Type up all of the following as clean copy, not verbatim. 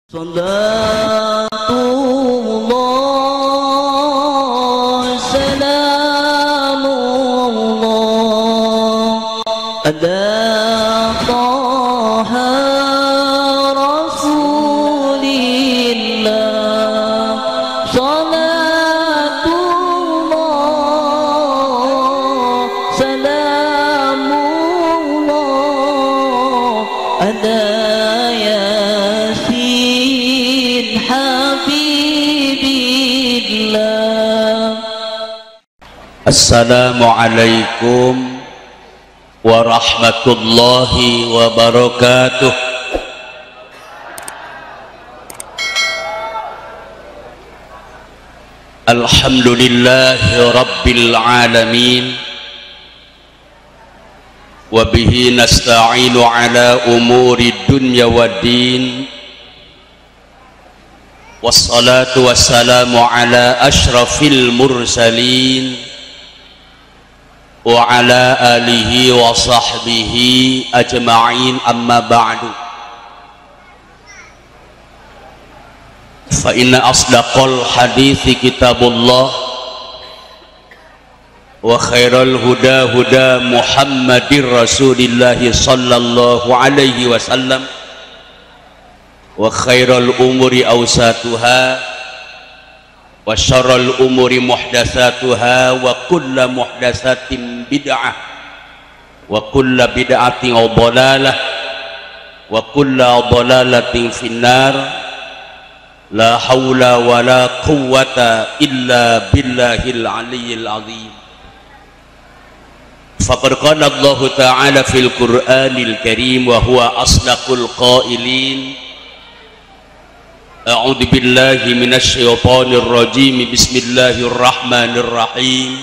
Salatullah salamullah ada taha rasulillah salatullah salamullah ada Assalamualaikum warahmatullahi wabarakatuh. Alhamdulillahi rabbil alamin wa bihi nasta'inu ala umuri dunya waddin. Wassalatu wassalamu ala ashrafil mursalin wa ala alihi wa sahbihi ajma'in, amma ba'du. Fa inna asdaqal hadithi kitabullah wa khairal huda huda Muhammadir Rasulillahi sallallahu alaihi wasallam wa khairal umuri awsatuha wa syarrul umuri muhdatsatuha wa kullu muhdatsatin bid'ah wa kullu bid'atin dhalalah wa kullu dhalalatin finnar. La haula wa la quwwata illa billahil aliyyil azim. Faqad qala Allah ta'ala fil Qur'anil Karim wa huwa asdaqul qailin. A'udzu billahi minasy syaithanir rajim. Bismillahirrahmanirrahim.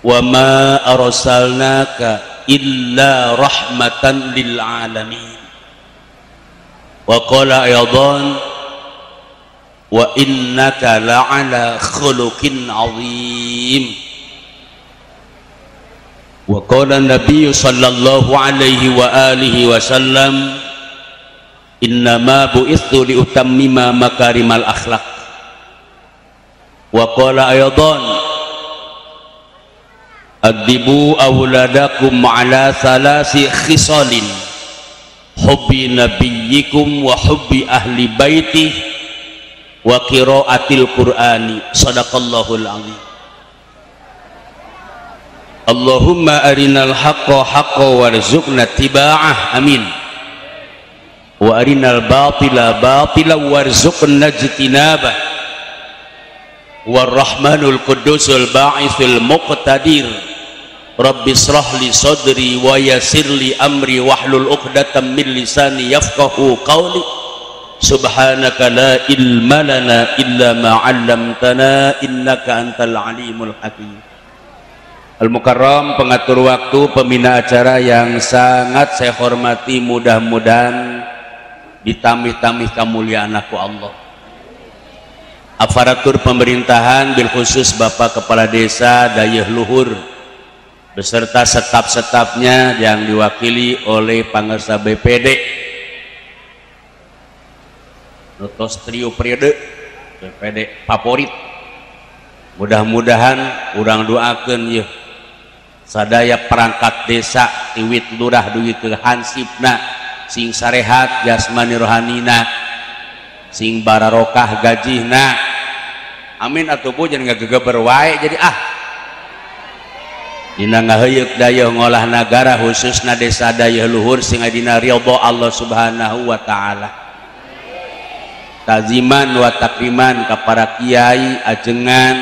Wa ma arsalnaka illa rahmatan lil alamin. Wa qala aydan wa innaka la'ala khuluqin 'azim. Wa qala an-nabiy sallallahu alaihi wa alihi wasallam, innama bu'ithu liutammima makarimal akhlaq. Wa qala aydan adibu awladakum ala thalasi khisalin hubbi nabiyyikum wa hubbi ahli baiti wa qiraatil qur'ani. Sadaqallahul azim. Allahumma arinal haqqa haqqan warzuqna tiba'ah, amin. Wa arinal batila batila warzuqna ijtinabah. Warrahmanul qudusul ba'ithul muqtadir. Rabbi shrah li sadri wa yassir li amri wahlul 'uqdatam min lisani yafqahu qawli. Subhanaka la ilma lana illa ma 'allamtana innaka antal alimul hakim. Al-Mukarram, pengatur waktu, pembina acara yang sangat saya hormati, mudah-mudahan ditamih-tamih kemuliaan aku Allah. Aparatur pemerintahan bil khusus Bapak Kepala Desa Dayeuh Luhur beserta staf-stafnya yang diwakili oleh Pangarsa BPD Notos Trio Periode BPD favorit. Mudah-mudahan urang doakeun yeuh sadaya perangkat desa tiwit lurah duit ke hansipna sing sarehat jasmani rohanina sing bararokah gajihna, amin. Atuh jangan ngagegeber wae jadi dina ngaheuyeup dayeuh ngolah nagara khususna desa Dayeuh Luhur sing dina ridho Allah subhanahu wa ta'ala. Taziman wa takriman ka para kiai ajengan,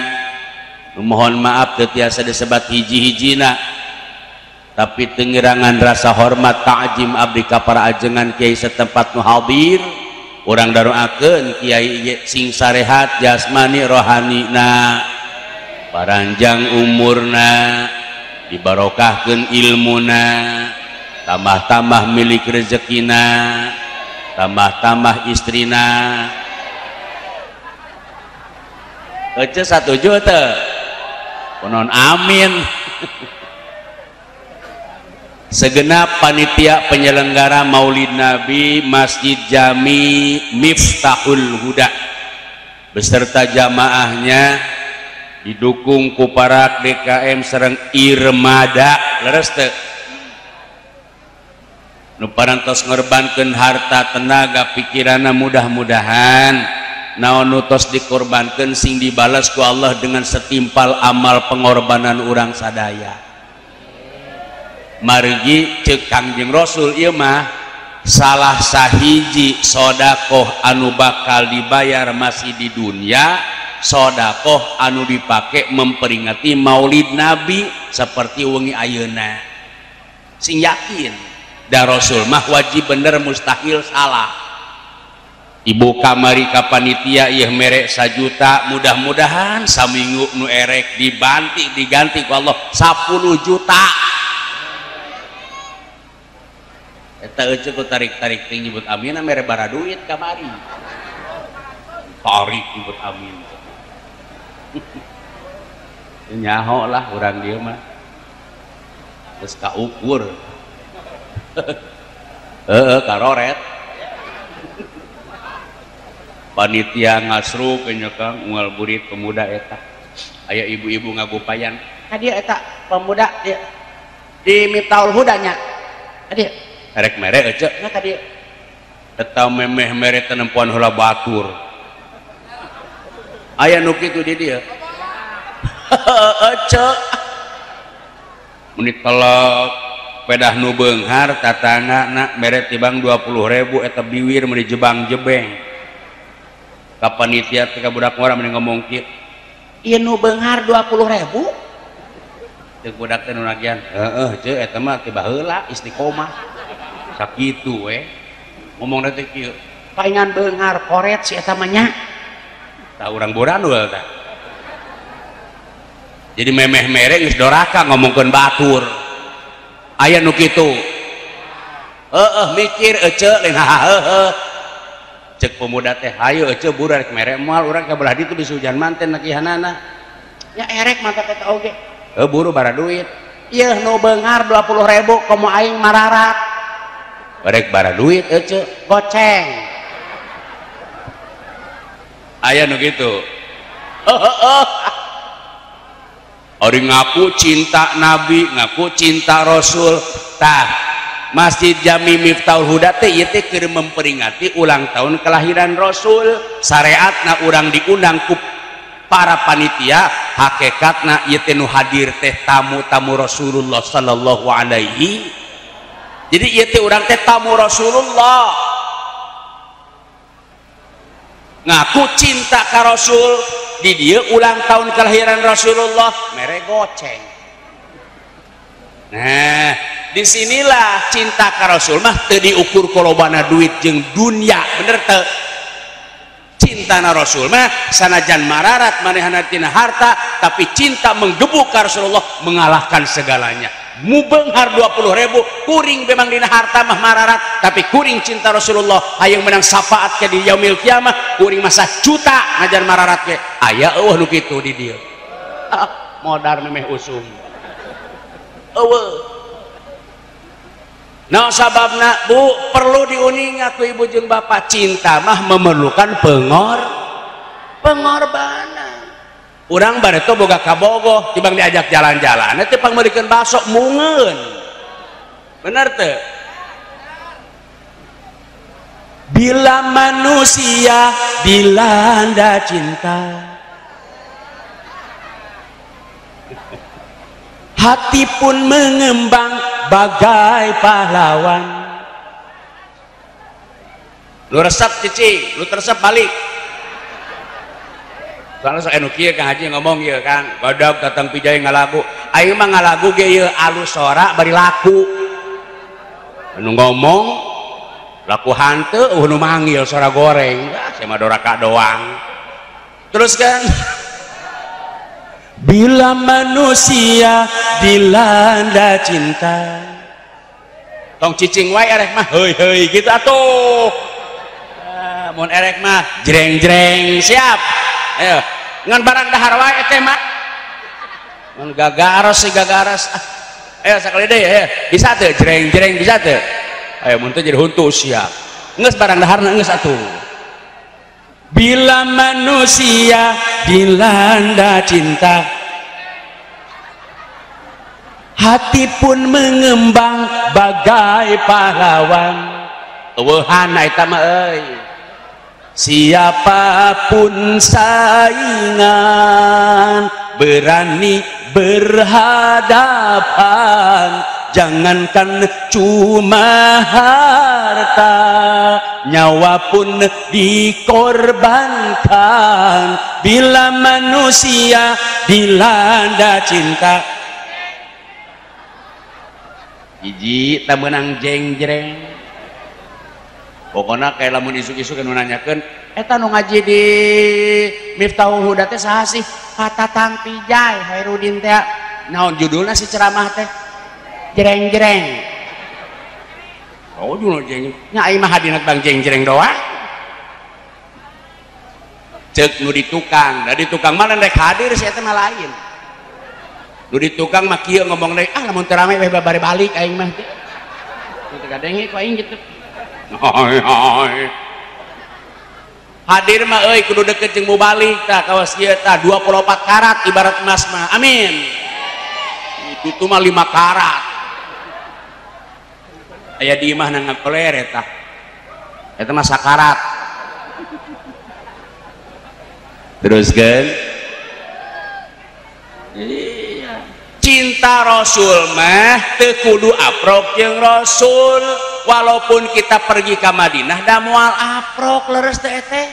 mohon maaf teu tiasa disebat hiji-hijina, tapi tengirangan rasa hormat ta'zim abdi ka para ajengan kiai setempat nu hadir. Urang daroakeun kiai sing sarehat jasmani rohanina, paranjang umurna, dibarokahkeun ilmuna, tambah-tambah milik rezekina, tambah-tambah istrina. Ece satuju teu? Konon amin. segenap panitia penyelenggara Maulid Nabi Masjid Jami Miftahul Huda beserta jamaahnya didukung ku para DKM sareng Irmada leres teu nu parantos ngorbankeun harta tenaga pikiranna mudah-mudahan naon nu tos dikorbankeun sing dibalas ku Allah dengan setimpal amal pengorbanan urang sadaya. Margi ceuk Kangjeng Rasul ieu mah salah sahiji sodakoh anu bakal dibayar masih di dunia, sodakoh anu dipake memperingati Maulid Nabi seperti wengi ayeuna. Sing yakin da Rasul mah wajib bener mustahil salah. Ibu kamari ka panitia ieu mere 1 juta, mudah-mudahan saminggu nu erek diganti ku Allah 10 juta. Eta euceuk ku tarik-tarik teh nyebut amin mere bara duit kamari. Tarik nyebut amin. Nyaho lah urang dieu mah. Geus kaukur. Karoret. Panitia ngasru ke nyekang moal burit pemuda eta. Aya ibu-ibu ngagupayan. Ka dieu eta pemuda di Miftahul Huda nya. Ka dieu erek mere ece nya ka dieu eta memeh mere tenempuan heula batur aya nu kitu di dieu ece menit telok pedah nu beunghar tatangana mere tibang 20.000 eta biwir meni jebang-jebeng ka panitia teh ka budak ngora meni ngomong kieu ieu nu beunghar 20.000 teu budak teh nu nagian heeh ce eta mah teh baheula istiqomah sakitu ngomong nanti kieu paingan beunghar koret si eta mah nya tah urang bodan we tah jadi memeh mere geus doraka ngomongkeun batur aya nu kitu mikir ece lain heuh cek pemuda teh hayu ece buru rek mere moal urang ka belah ditu bisa hujan manten nakihanana nya erek mata eta oge buru bara duit ieu nu beunghar 20.000 komo aing mararat barek bara duit ece goceng aya nu kitu ari ngaku cinta Nabi ngaku cinta Rasul tah Masjid Jami Miftahul Huda teh ieu teh keur memperingati ulang tahun kelahiran Rasul syariatna urang diundang ku para panitia hakikatna ieu teh nu hadir teh tamu-tamu Rasulullah sallallahu alaihi jadi ieu teh urang teh tamu Rasulullah ngaku cinta ka Rasul di dieu ulang tahun kelahiran Rasulullah mere goceng. Nah disinilah cinta ka Rasul mah teu diukur kolobana duit jeung dunia bener teu cintana Rasul mah sanajan mararat manehna tina harta tapi cinta menggebu ka Rasulullah mengalahkan segalanya. Mu beunghar 20.000 kuring memang dina harta mah mararat tapi kuring cinta Rasulullah hayang menang syafaat ke di yaumil kiamah kuring masa juta ngajar mararat ke aya eueuh nu kitu di dieu modar memeh usum eueuh nah sababna Bu perlu diuninga ku ibu jeung bapak cinta mah memerlukan pengorbanan urang bareto boga kabogoh tibang diajak jalan-jalan teh pangmerikeun baso mungeun bener teu bila manusia dilanda cinta hati pun mengembang bagai pahlawan lu resep cici lu teresep balik soalnya sok anu kieu Kang Haji ngomong ieu Kang badag datang pijai ngalagu aing mah ngalagu ge ieu alus sora bari laku anu ngomong laku hanteu nu manggil sora goreng saya mah doraka doang teruskan bila manusia dilanda cinta tong cicing wae erek mah heuy gitu atuh mun erek mah jreng-jreng siap ayo ngan barang dahar wae teh mah mun gagaros si gagaros Ayo sekali deh ya, bisa tuh jereng bisa tuh. Ayo muntah jadi huntu siap. Nges barang daharna nges atuh. Bila manusia dilanda cinta, hati pun mengembang bagai pahlawan. Eueuhan eta mah euy. Siapapun saingan berani berhadapan, jangankan cuma harta, nyawa pun dikorbankan bila manusia dilanda cinta. Hiji tak menang jeng-jreng. Pokoknya kayak lamun isuk-isuk kan nanyakan, eta nu ngaji di Miftahul Huda teh saha sih? Kata Tang Pijay Hairudin teh. Naon judulna si ceramah teh? Jreng-jreng. Oh judul jeng. Nya ai mah hadinat Bang jeng-jreng doang. Ceuk nu di tukang, da di tukang mah rek hadir si eta mah lain. Nu di tukang mah kieu ngomong deui, ah lamun teu rame we babari balik aing mah teh. Teu gadengi ku aing gitu. Hadir mah euy kudu deket jeung mubalik tah kawas ieu tah 24 karat ibarat emas mah. Amin. Itu tuh mah 5 karat. Aya di imah nang ngakoler eta. Eta mah sakarat. Teruskeun. Iya. Cinta Rasul mah teu kudu aprok jeung Rasul. Walaupun kita pergi ke Madinah da moal aprok leres teh teh.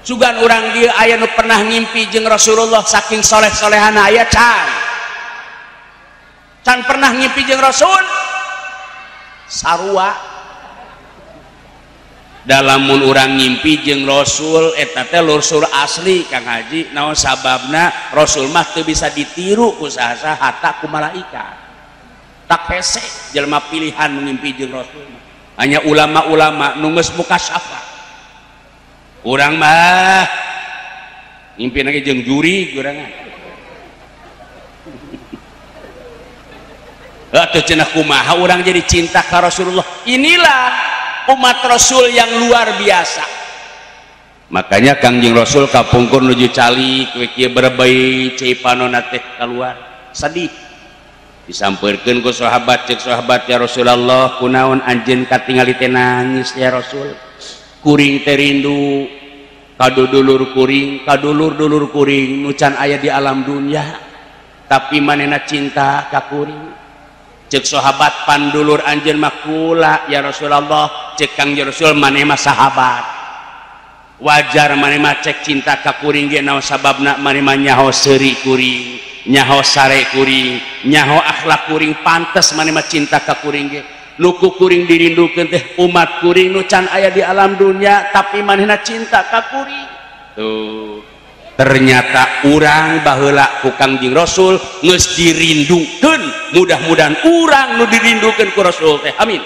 Sugan urang dieu aya nu pernah ngimpi jeung Rasulullah saking soleh-solehana aya can. Can pernah ngimpi jeung Rasul. Sarua. Dalamun urang ngimpi jeung Rasul eta teh Rasul asli Kang Haji, naon sababna Rasul mah teu bisa ditiru ku saha hatta ku malaikat. Tak hese jelema pilihan mengimpi jeung Rasul, hanya ulama-ulama nu geus mukasyafah. Urang mah ngimpi lagi jeung juri urangan. Atuh cenah kumaha urang jadi cinta ka Rasulullah. Inilah umat Rasul yang luar biasa. Makanya Kangjeng Rasul kapungkur nuju cali kieu berbei ceipanonna teh keluar sedih. Disampeurkeun ku sahabat, cek sahabat, ya Rasulullah kunaon anjeun katingali teh nangis ya Rasul? Kuring teh rindu kadulur kuring, kadulur-dulur kuring nu can aya di alam dunya, tapi manehna cinta ka kuring. Cek sahabat, pandulur anjeun mah kula ya Rasulullah. Cek Kangjeng Rasul, maneh mah sahabat, wajar maneh mah cek cinta ka kuring ge naon sababna maneh mah nyaho seuri kuring, nyaho sare kuring, nyaho akhlak kuring, pantes maneh mah cinta ka kuring ge. Nuku kuring dirindukeun teh umat kuring nu can aya di alam dunya, tapi manehna cinta ka kuring. Tuh ternyata urang baheula ku Kangjeng Rasul geus dirindukeun. Mudah-mudahan urang nu dirindukeun ku Rasul teh amin.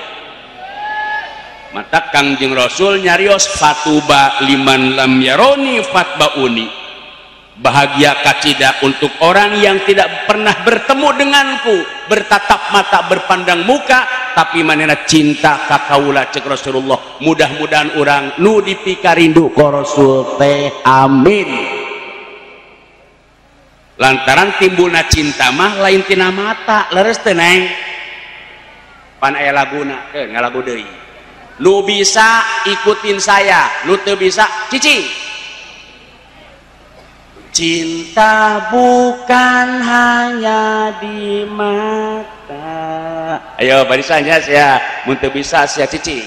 Mata Kangjeng Rasul nyarios fatuba liman lam yaroni fatbauni. Bahagia kacida untuk orang yang tidak pernah bertemu denganku, bertatap mata, berpandang muka, tapi manehna cinta ka kaula cek Rasulullah. Mudah-mudahan orang nu dipikarindu ka Rasul teh amin. Lantaran timbulna cinta mah lain tina mata, leres teh neng. Pan aya laguna, ngalagu deui. Lu bisa ikutin saya, lu teu bisa cicing. Cinta bukan hanya di mata. Ayo barisannya saya mun teu bisa sia cicing.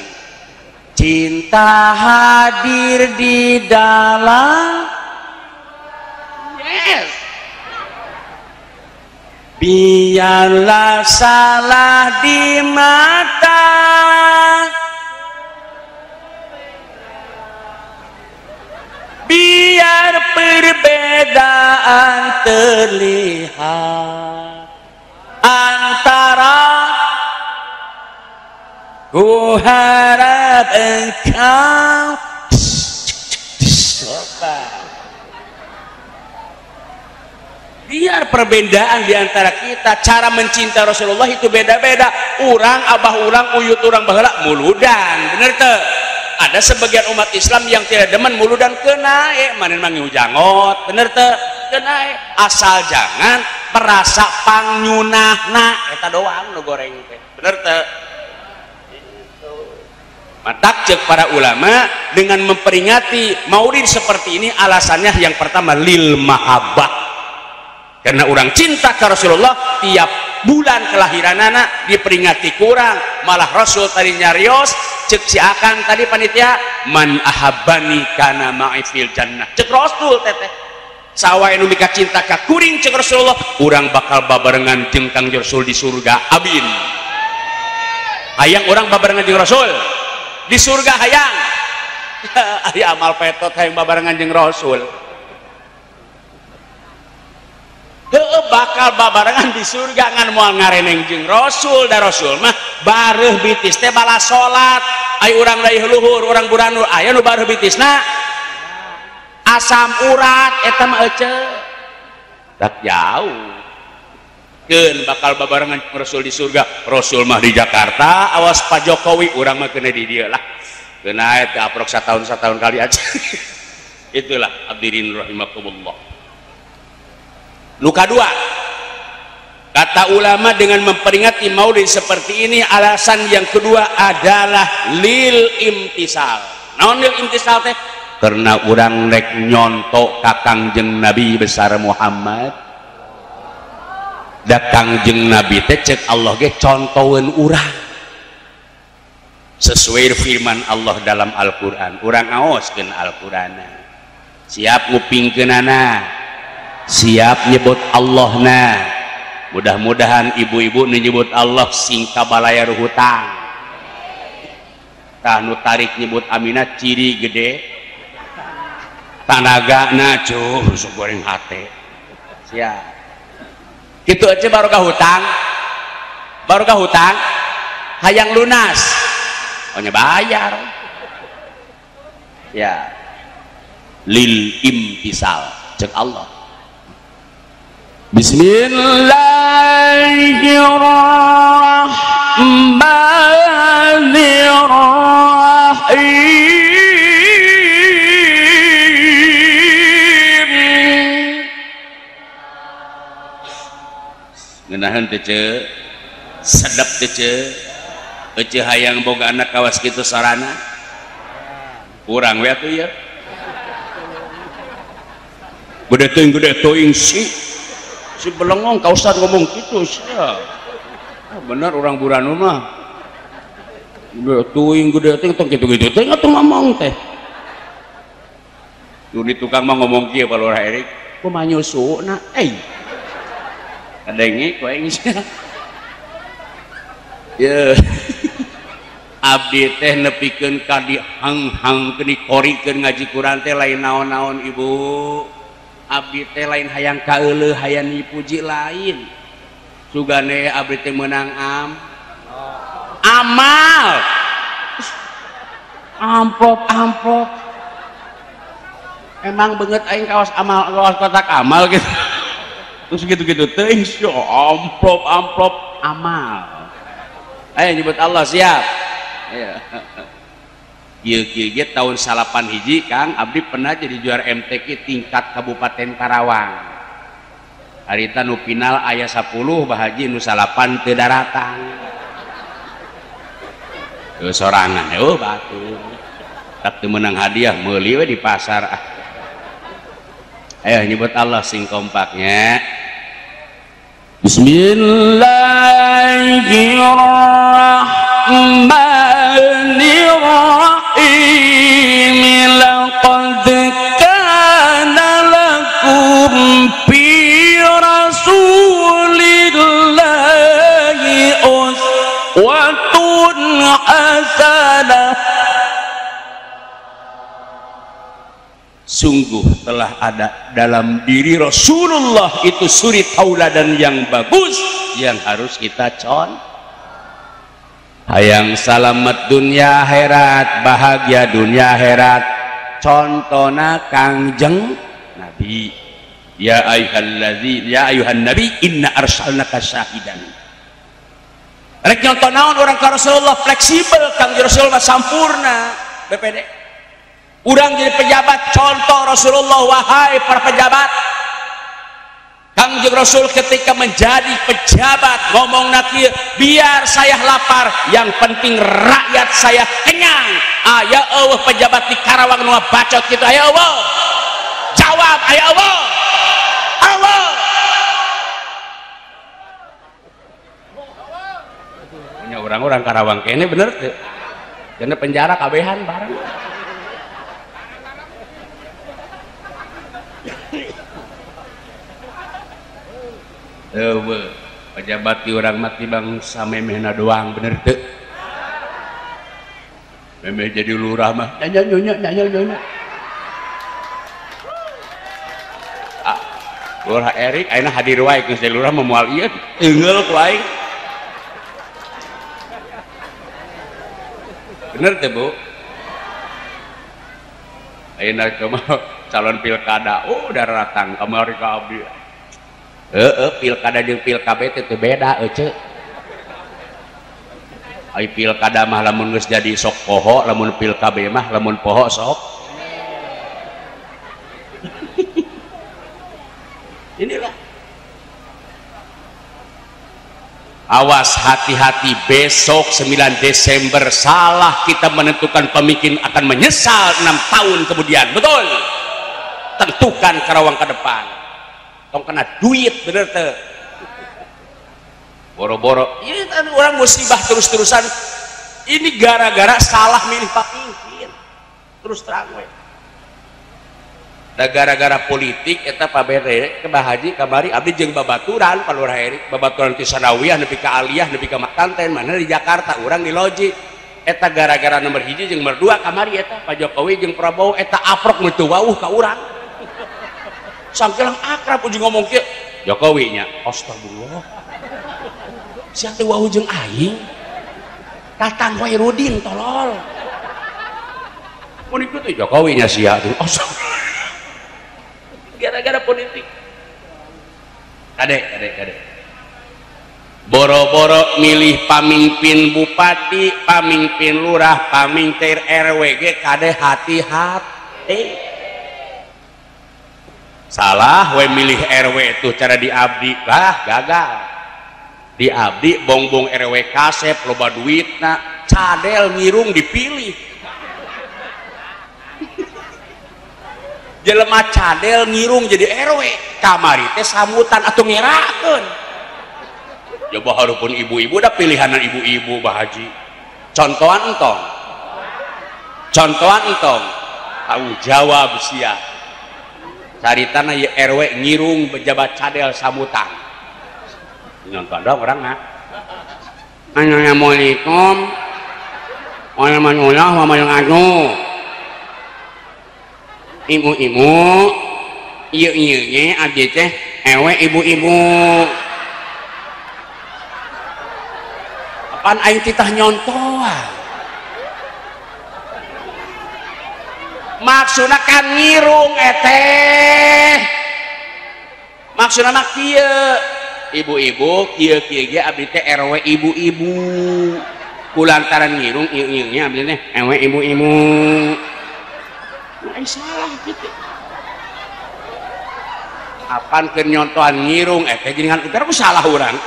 Cinta hadir di dalam. Yes. Biarlah salah di mata, biar perbedaan terlihat antara ku harap engkau. Biar perbedaan di antara kita, cara mencinta Rasulullah itu beda-beda. Urang abah urang uyut urang baheula muludan, bener teu? Ada sebagian umat Islam yang tidak demen muludan kena manen mangiu jangot, bener teu? Kena asal jangan perasa pangyunahna eta doang nu goreng teh, bener teu? Matak cek para ulama dengan memperingati maulid seperti ini alasannya yang pertama lil mahabbah, karena orang cinta ke Rasulullah. Tiap bulan kelahiran anak diperingati kurang, malah Rasul tadi nyarios cek si akan tadi panitia man ahabbani kana ma'i fil jannah, cek Rasul teteh sawae nu mika cinta ka kuring cek Rasulullah urang bakal babarengan jeung Kang Rasul di surga. Abin hayang orang babarengan jeung Rasul di surga hayang. Ari amal petot hayang babarengan jeung Rasul. Bakal babarengan di surga ngan moal ngareneng jeung Rasul. Da Rasul mah bareuh bitis teh bala salat. Ai urang da luhur urang buranul aya nu bareuh bitisna asam urat eta mah eceu dak jauh. Keun bakal babarengan Rasul di surga. Rasul mah di Jakarta, awas Pak Jokowi urang mah kena di dieu lah. Kena eta aprok satahun kali aja. Itulah hadirin rahimakumullah. Luka dua, kata ulama dengan memperingati maulid seperti ini alasan yang kedua adalah lil imtisal. Naon lil imtisal teh? Karena urang rek nyontok ka Kangjeng Nabi besar Muhammad. Da Kangjeng Nabi teh cek Allah ge contoheun urang. Sesuai firman Allah dalam Al-Qur'an. Urang aoskeun Al-Qur'ana. Siap ngupingkeunana. Siap nyebut Allah nah. Mudah-mudahan ibu-ibu nyebut Allah sing kabalayar hutang. Tah nu tarik nyebut Aminah ciri gede. Tanaga na cuh sok goreng hate. Siap. Kitu aja barokah hutang. Barokah hutang hayang lunas. Oh nya bayar. Ya. Lil imtisal cek Allah. Bismillahirrahmanirrahim. Ngeunaheun teh ce, sedep teh ce, ece hayang boga anak kawas kitu sarana. Kurang we atuh ya. Gede teuing si belengong ka Ustad ngomong gitu sih. Bener orang Buranu mah. Gede teuing tong kitu-kitu teh atuh ngomong teh. Tuh di tukang mah ngomong kieu Palurah Erik, kumaha nyusuna kadenge ku aing sia. Ya. Abdi teh nepikeun ka dihang-hangkeun dikorikeun ngaji Quran teh lain naon-naon ibu. Abdi teh lain hayang kaeuleuh hayang dipuji lain. Sugane abdi teh meunang amal. Amplop. Emang beungeut aing kaos amal kaos kotak amal gitu. Terus gitu-gitu teuing syo amplop amal. Ayo nyebut Allah siap. Ayo. Kieu tahun 98 hiji Kang abdi pernah jadi juara MTQ tingkat Kabupaten Karawang. Harita nu final aya 10 bahaji nu 98 teu daratan. Teu sorangan batu. Tak teu meunang hadiah meuli we di pasar. Ayo nyebut Allah sing kompaknya. Bismillahirrahmanirrahim. Laqad kana lakum fi rasulillahi uswatun hasanah. Sungguh telah ada dalam diri Rasulullah itu suri tauladan yang bagus yang harus kita contoh. Hayang salamet dunia akhirat, bahagia dunia akhirat, contohna Kangjeng Nabi. ya ayuhan nabi inna arsalnaka syahidan. Rek nyonton naon orang ka Rasulullah fleksibel kang Rasulullah sampurna BPD. Urang jadi pejabat contoh Rasulullah, wahai para pejabat. Kangjeng Rasul ketika menjadi pejabat ngomong nakir, biar saya lapar, yang penting rakyat saya kenyang. Ya Allah, pejabat di Karawang nu bacot gitu, ya Allah jawab, ya Allah Allah. Punya orang-orang Karawang kene bener tuh, karena penjara kabehan bareng. Pejabat di orang mati bangsa memehna doang bener tuh. Memeh jadi lurah mah nyanyi. Lurah Erik ayeuna hadir wae geus lurah moal ieu teungeul ku aing. Bener teh Bu. Ayeuna calon pilkada, udah datang kamari ka abdi. Pilkada jeung pilkabet itu beda ceuk. Ai pilkada mah lamun geus jadi sok poho, lamun pilkabe mah lamun poho sok. Inilah. Awas, hati-hati, besok 9 Desember salah kita menentukan pemimpin akan menyesal 6 tahun kemudian. Betul. Tentukan Karawang ke depan. Tong kena duit bener teh. Boro-boro ini orang musibah terus-terusan. Ini gara-gara salah milih pemimpin. Terus terang we. Da gara-gara politik eta Pak Bere ke Bahaji kamari abdi jeung babaturan Pak Lurah Erik, babaturan ti Sanawiyah nepi ka Aliyah nepi ka Makanten mana di Jakarta, urang di loji. Eta gara-gara nomor 1 jeung nomor 2 kamari eta Pak Jokowi jeung Prabowo eta aprok mutu wauh ka urang. Sampelang akrab ujung ngomong kieu Jokowi nya astagfirullah sia teh wau jeung aing Tatang Khairuddin tolol mun kitu Jokowi nya sia teh astagfirullah gara-gara politik kade boro-boro milih pamimpin bupati, pamimpin lurah, pamimpin RW ge kade hati-hati. Salah we milih RW itu cara diabdi lah gagal. Diabdi bongbong RW kasep loba duitna, cadel ngirung dipilih. Jelema cadel ngirung jadi RW, kamari teh sambutan atuh ngerakeun. Coba harupun ibu-ibu da pilihanan ibu-ibu Bah Haji. Contohan entong. Tahu jawab sia. Caritana ya RW ngirung pejabat cadel sambutan. Nonton dong orang mah. Assalamualaikum. Warahmatullahi wabarakatuh. Ibu-ibu, ieu abdi teh ewe ibu-ibu. Apaan aing titah nyontohan? Maksudna kan ngirung eteh maksudna mah kieu ibu-ibu kieu ge abdi teh RW ibu-ibu kulantaran ngirung ieu-ieu nya abdi teh RW ibu-ibu ai salah gitu apaan keur nyontohan ngirung eteh jenengan utar ku salah urang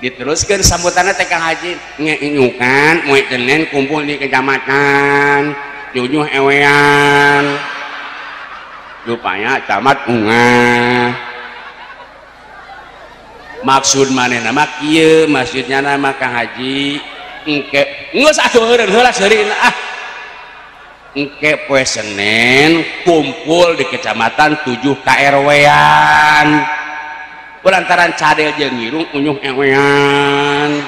diteruskeun sambutanna teh Kang Haji ngeukan moe Senin kumpul di kecamatan jujuh ewean rupanya camat ungah maksud manehna mah kieu maksudnya nama Kang Haji engke geus atuh heula seureuna engke poe Senin kumpul di kecamatan 7 KRW-an lantaran cadel jeung ngirung unyuh ewean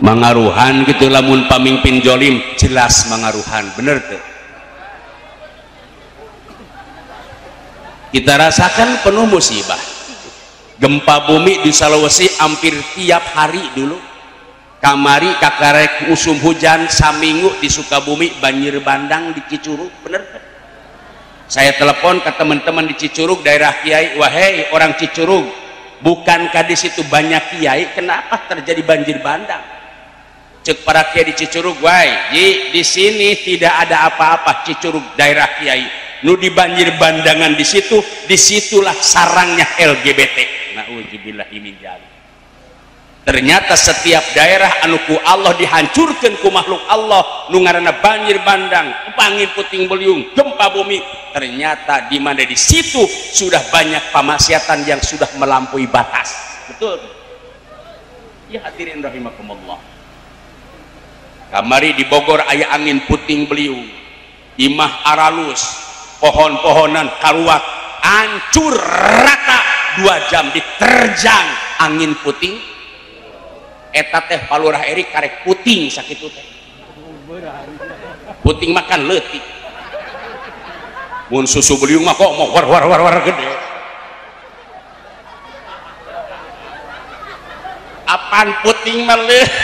mengaruhan gitu lamun pamimpin jolim jelas mengaruhan bener tuh kita rasakan penuh musibah gempa bumi di Sulawesi hampir tiap hari dulu kamari kakarek usum hujan saminggu di Sukabumi banjir bandang di Cicurug, bener kan? Saya telepon ke teman-teman di Cicurug daerah Kiai, wahai orang Cicurug, bukankah di situ banyak kiai, kenapa terjadi banjir bandang? Cek para kiai di Cicurug, wah di sini tidak ada apa-apa. Cicurug daerah kiai, nu di banjir bandangan di situ, disitulah sarangnya LGBT. Nauzubillahi min dzalik. Ternyata setiap daerah anu ku Allah dihancurkan ku makhluk Allah, nu ngaranna banjir bandang, angin puting beliung, gempa bumi. Ternyata di mana di situ sudah banyak pamaksiatan yang sudah melampaui batas. Betul? Ya hadirin rahimakumullah. Kamari di Bogor aya angin puting beliung, imah aralus, pohon-pohonan karuat hancur rata, 2 jam diterjang angin puting. Eta teh palurah eri karek puting sakitu teh. Puting makan leutik. Mun susu beliung mah kok mau war gede. Apaan puting mah leutik?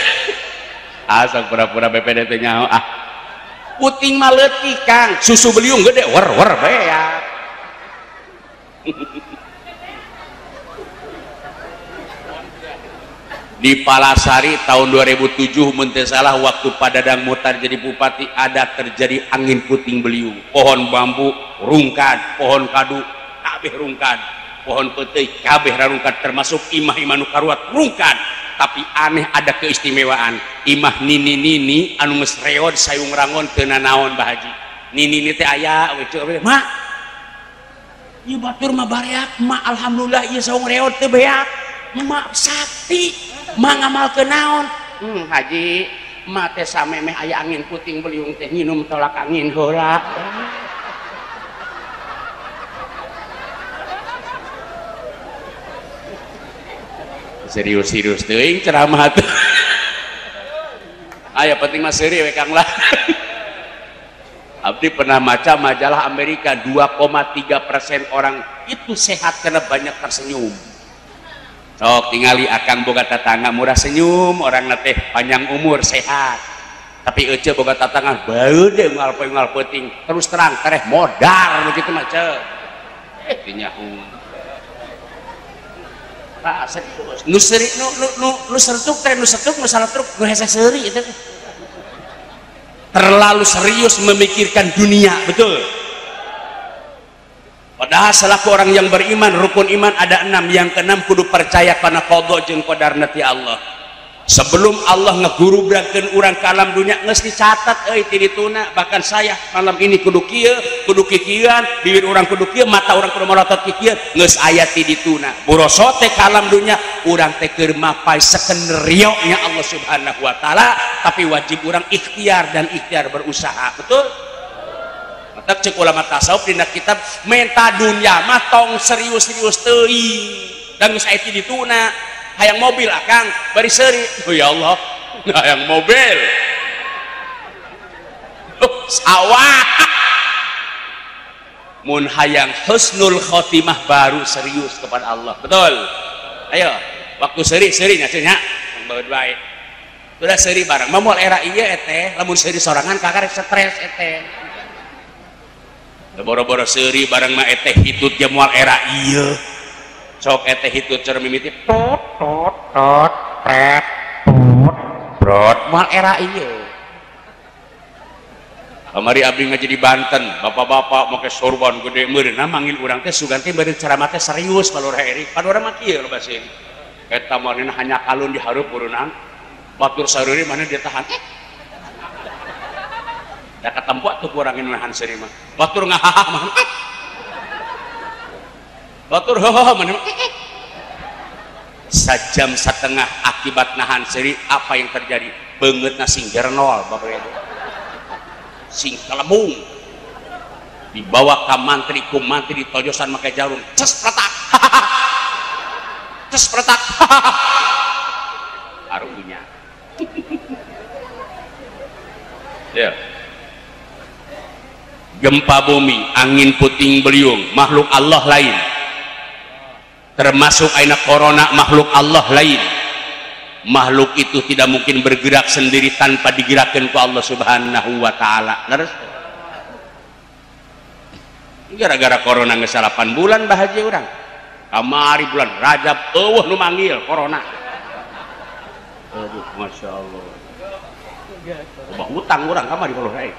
Asal pura-pura BPD teh nyaho ah. Puting mah leutik Kang, susu beliung gede war beak. Di Palasari tahun 2007 menteri salah waktu Pak Dadang Mutar jadi bupati ada terjadi angin puting beliung, pohon bambu rungkad, pohon kadu kabeh rungkad, pohon peuteuy kabeh rarungkad, termasuk imah-imah nu karuat rungkad. Tapi aneh ada keistimewaan, imah nini anu geus reod sayung rangon teu nanaon Bah Haji. Nini teh aya we ceuk mak ieu batur mah bareak mak, alhamdulillah ieu sayung reod teh beak mak sakti mak ngamalkeun naon. Haji mak teh samemeh aya angin puting beliung teh nginum tolak angin heula. Serius teuing ceramah teh. Aya penting mah seuri we Kang lah. Abdi pernah maca majalah Amerika, 2,3% orang itu sehat karena banyak tersenyum. Sok tingali akan boga tatangga murah senyum, orang teh panjang umur sehat. Tapi ece boga tatangga beudeung ngalpoe peuting, terus terang tereh modar begitu mah ceuk. Tinyahu. Rasa nu seuri nu sertuk teh nu setuk nu salatruk nu hese seuri itu. Terlalu serius memikirkan dunia, betul. Padahal selaku orang yang beriman, rukun iman ada 6. Yang ke-6 kudu percaya kana qada jeung qadarna ti Allah. Sebelum Allah ngegurubrakeun urang ka alam dunia geus dicatat euy ti dituna. Bahkan saya malam ini kudu kieu, kudu kikieuan, bibir urang kudu kieu, mata urang kudu melotot kikieu, geus aya ti dituna. Buroso teh ka alam dunia urang teh keur mapai skenario nya Allah Subhanahu wa taala, tapi wajib urang ikhtiar dan ikhtiar berusaha. Betul? Matak cek ulama tasawuf dina kitab menta dunya mah tong serius-serius teuing. Dan geus aya ti dituna. Hayang mobil akang bari seuri. Oh ya Allah, hayang mobil. Sawah. Mun hayang husnul khotimah baru serius kepada Allah. Betul. Ayo, waktu seuri nya cenah. Bae bae. Udah seuri bareng. Moal era ieu teh, lamun seuri sorangan kakarek stres teh. Boro-boro seuri bareng mah teh hitut ge moal era ieu. Sok eteh hitut cer mimiti tot pret brot mal era ieu. Kamari abdi ngaji di Banten, bapak-bapak make sorban gede meureunna manggil urang teh sugan teh beureun ceramah teh serius palurah eri. Padora mah kieu loba sih. Eta manehna hanya kalun diharup ureunang. Batur sareuri maneh ditahan. Da katempo tuh urang nahan seuri mah. Batur ngahaha mah. Batur hoho mana sajam setengah akibat nahan seri. Apa yang terjadi? Beungeutna sing jernol bapak ibu, sing kelembung dibawa ke mantri, ku mantri ditojosan pakai jarum, ces pretak ces pretak arunya. Ya, gempa bumi, angin puting beliung, makhluk Allah lain. Termasuk aina corona, makhluk Allah lain. makhluk itu tidak mungkin bergerak sendiri tanpa digerakkan ke Allah Subhanahu wa taala. Leres gara-gara corona geus 8 bulan bahagia urang kamari bulan Rajab eueuh nu manggil corona. Aduh Masya Allah coba utang urang kamari kalau hai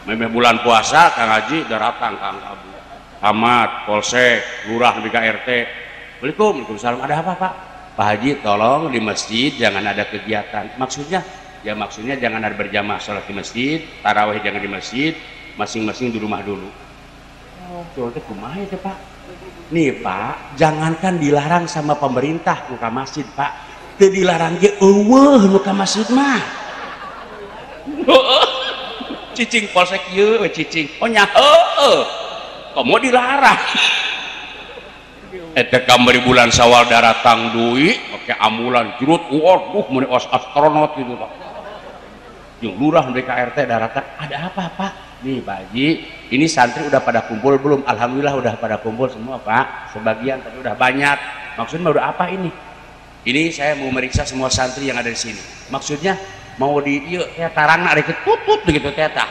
memeh bulan puasa Kang Haji daratang Kang Abu Ahmad Polsek Lurah di KRT. Waalaikumsalam, ada apa Pak? Pak Haji tolong di masjid jangan ada kegiatan. Maksudnya jangan ada berjamaah sholat di masjid, tarawih jangan di masjid, masing-masing di rumah dulu. Oh, itu kumaha ya Pak? Nih Pak, jangankan dilarang sama pemerintah buka masjid Pak, teu dilarang ge eueuh nu ka masjid mah. Cicing polsek ieu cicing. Oh nya heueuh. Komo dilarang. Eta kamari bulan Sawal daratang duit make ambulan jurut waduh mun astronot gitu Pak. Jeung lurah di KRT daratang, ada apa Pak? Nih Pak Haji, ini santri udah pada kumpul belum? Alhamdulillah udah pada kumpul semua Pak. Sebagian tapi udah banyak. Maksudnya udah apa ini? Ini saya mau meriksa semua santri yang ada di sini. Maksudnya mau di ieu teh tarangna ada ketutut begitu teh tah.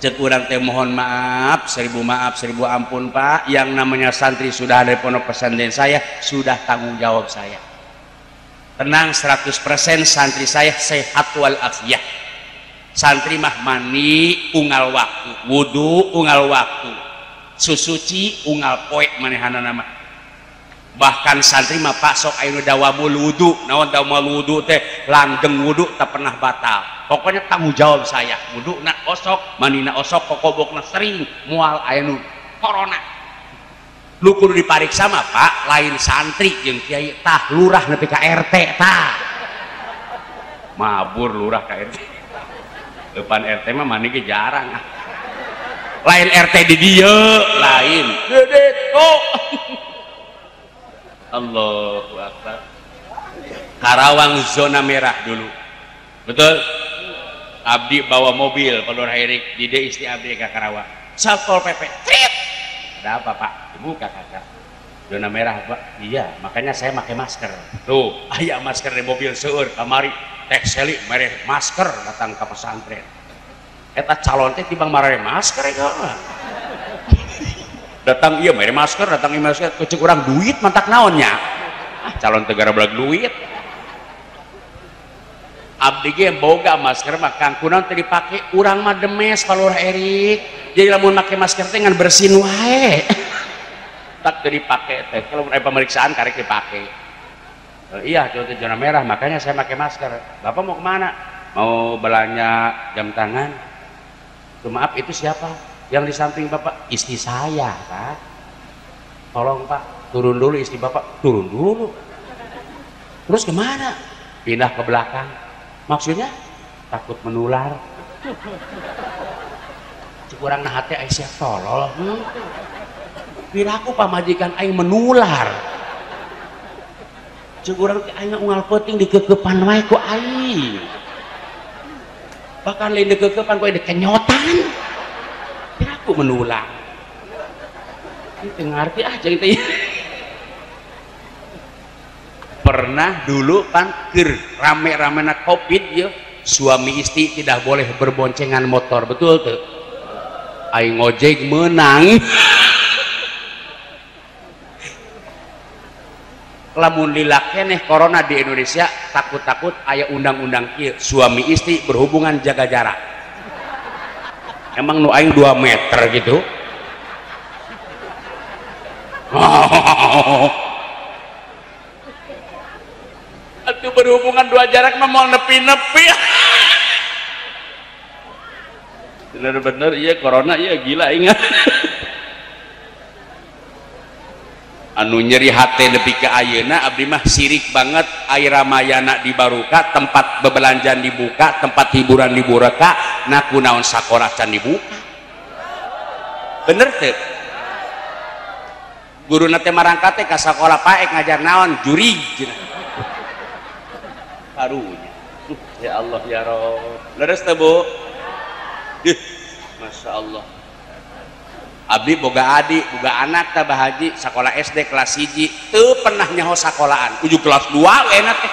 Cek urang teh mohon maaf, 1000 maaf, 1000 ampun Pak. Yang namanya santri sudah ada di pondok pesantren saya, sudah tanggung jawab saya. Tenang 100% santri saya sehat wal afiyah. Santri mah mandi unggal waktu, wudu unggal waktu, susuci unggal poe manehana nama. Bahkan santri mah Pak sok aya dawamul wudu, naon dawamul wudu teh langgeng wudu tak pernah batal. Pokoknya tanggung jawab saya, wudu na osok, manina osok, kokobokna sering, mual aya nu corona. Lu kudu dipariksa mah Pak, lain santri jeung kiai tah lurah nepi ka RT tah. Mabur lurah ka RT. Depan RT mah mani ge jarang. Lain RT di dieu, lain. Dedet kok. Allahu Akbar. Karawang zona merah dulu. Betul? Abdi bawa mobil pelur Erik di istri abdi ke Karawang. Satpol PP. Trit. Ada apa Pak? Buka kakak. Zona merah Pak. Iya, makanya saya pakai masker. Tuh, aya masker di mobil seueur kamari. Teh seli mere masker datang ke pesantren. Eta calon teh tibang marare masker ya datang iya mere masker, datang iya masker, kecek urang duit mantak naonnya. Calon tegara belag duit. Abdi ge boga masker mah Kang kunaon teh dipake urang mah demes kalau Erik. Jadi lamun make masker teh ngan bersin wae. Tak teu dipake teh. Kalau aya pemeriksaan karek dipake. Iya, contoh zona merah, makanya saya pakai masker. Bapak mau kemana? Mau belanja jam tangan? Tuh, maaf, itu siapa? Yang di samping Bapak? Istri saya, Pak. Tolong Pak, turun dulu istri Bapak. Turun dulu. Terus kemana? Pindah ke belakang. Maksudnya? Takut menular. Kurang nah hati Aisyah tolol. Piraku pamajikan aing menular. Cek urang teh aing unggal peuting dikekepan wae ku aing. Bahkan lain dikekepan ku aing dikenyotan. Ya aku menulang. Itu ngerti aja gitu ya. Pernah dulu kan rame-ramena Covid ya, suami istri tidak boleh berboncengan motor, betul tuh? Aing ngojek menang. Lamun lila keneh corona di Indonesia takut-takut aya undang-undang kieu suami istri berhubungan jaga jarak. Emang nu aing 2 meter gitu. Atuh berhubungan 2 jarak mah mau nepi-nepi. Bener-bener iya corona iya gila ingat. Anu nyeri hati lebih ke ayeuna abdi mah sirik banget air ramayana di Baruka, tempat bebelanjaan dibuka, tempat hiburan dibuka, nah kunaon sakola can dibuka. Bener teh? Guruna teh marangkat teh ka sakola paek ngajar naon juri cenah. Karunya. Ya Allah ya Rabb. Leres teh Bu? Masya Allah. abdi boga adik boga anak tah bahaji sekolah SD kelas 1 teu pernah nyaho sekolahan ujuk kelas 2 enak teh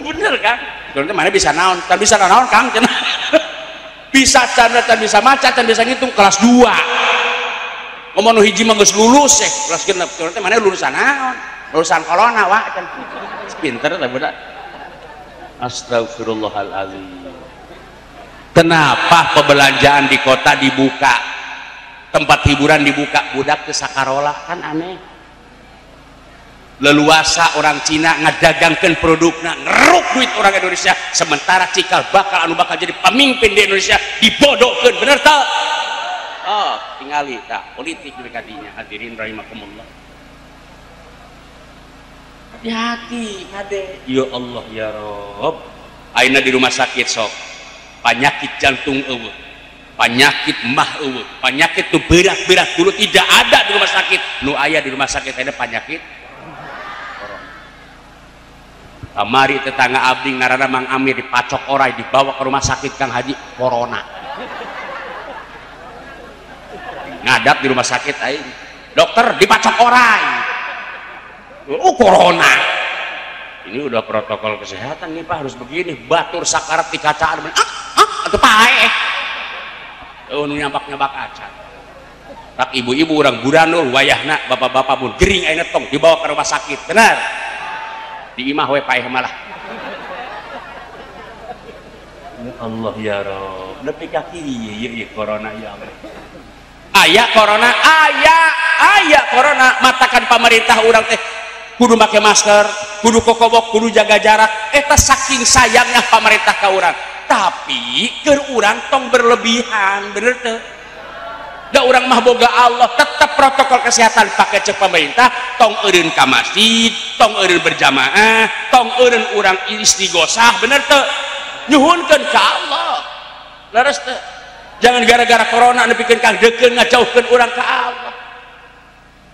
bener kan berarti mana bisa naon tan bisa naon Kang cenah bisa canda tan bisa maca tan bisa ngitung kelas 2 ngomong nu hiji mah geus lulus kelas genep berarti mana lulusan naon lulusan corona wa can pinter tah budak astagfirullahalazim. Kenapa perbelanjaan di kota dibuka, tempat hiburan dibuka, budak ke sakarola kan aneh. Leluasa orang Cina ngadagangkan produknya, ngeruk duit orang Indonesia, sementara cikal bakal anu bakal jadi pemimpin di Indonesia dibodohkan, bener tak? Oh, tingali tak politik di kadinya, hadirin rahimakumullah. Hati-hati, ade. Ya Allah ya Rob, aina di rumah sakit sok. Penyakit jantung eueuh, penyakit mah eueuh, penyakit tuh berat-berat dulu tidak ada di rumah sakit. Nu aya di rumah sakit ada penyakit corona. Kamari tetangga abdi ngaranna Mang Amir dipacok orai dibawa ke rumah sakit Kang Haji corona. Ngadap di rumah sakit aing. Dokter dipacok orai. Oh corona. Ini udah protokol kesehatan nih Pak harus begini batur sakarat di kacaan atau pae nu nyambak-nyambak acan tak ibu-ibu orang buranul wayahna bapak-bapak pun gering aina tong dibawa ke rumah sakit benar di imah we pae malah ya Allah ya Rob nepi ka kieu corona ya Allah aya corona matakan pemerintah urang teh kudu make masker, kudu kokobok, kudu jaga jarak. Eta saking sayangnya pemerintah ka urang. Tapi keur urang tong berlebihan, bener teu? Da urang mah boga Allah, tetap protokol kesehatan pakai cek pemerintah, tong eureun ka masjid, tong eureun berjamaah, tong eureun urang istighosah, bener teu? Nyuhunkeun ka Allah. Leres teu? Jangan gara-gara corona nepikeun kang deukeun ngajauhkeun urang ka Allah.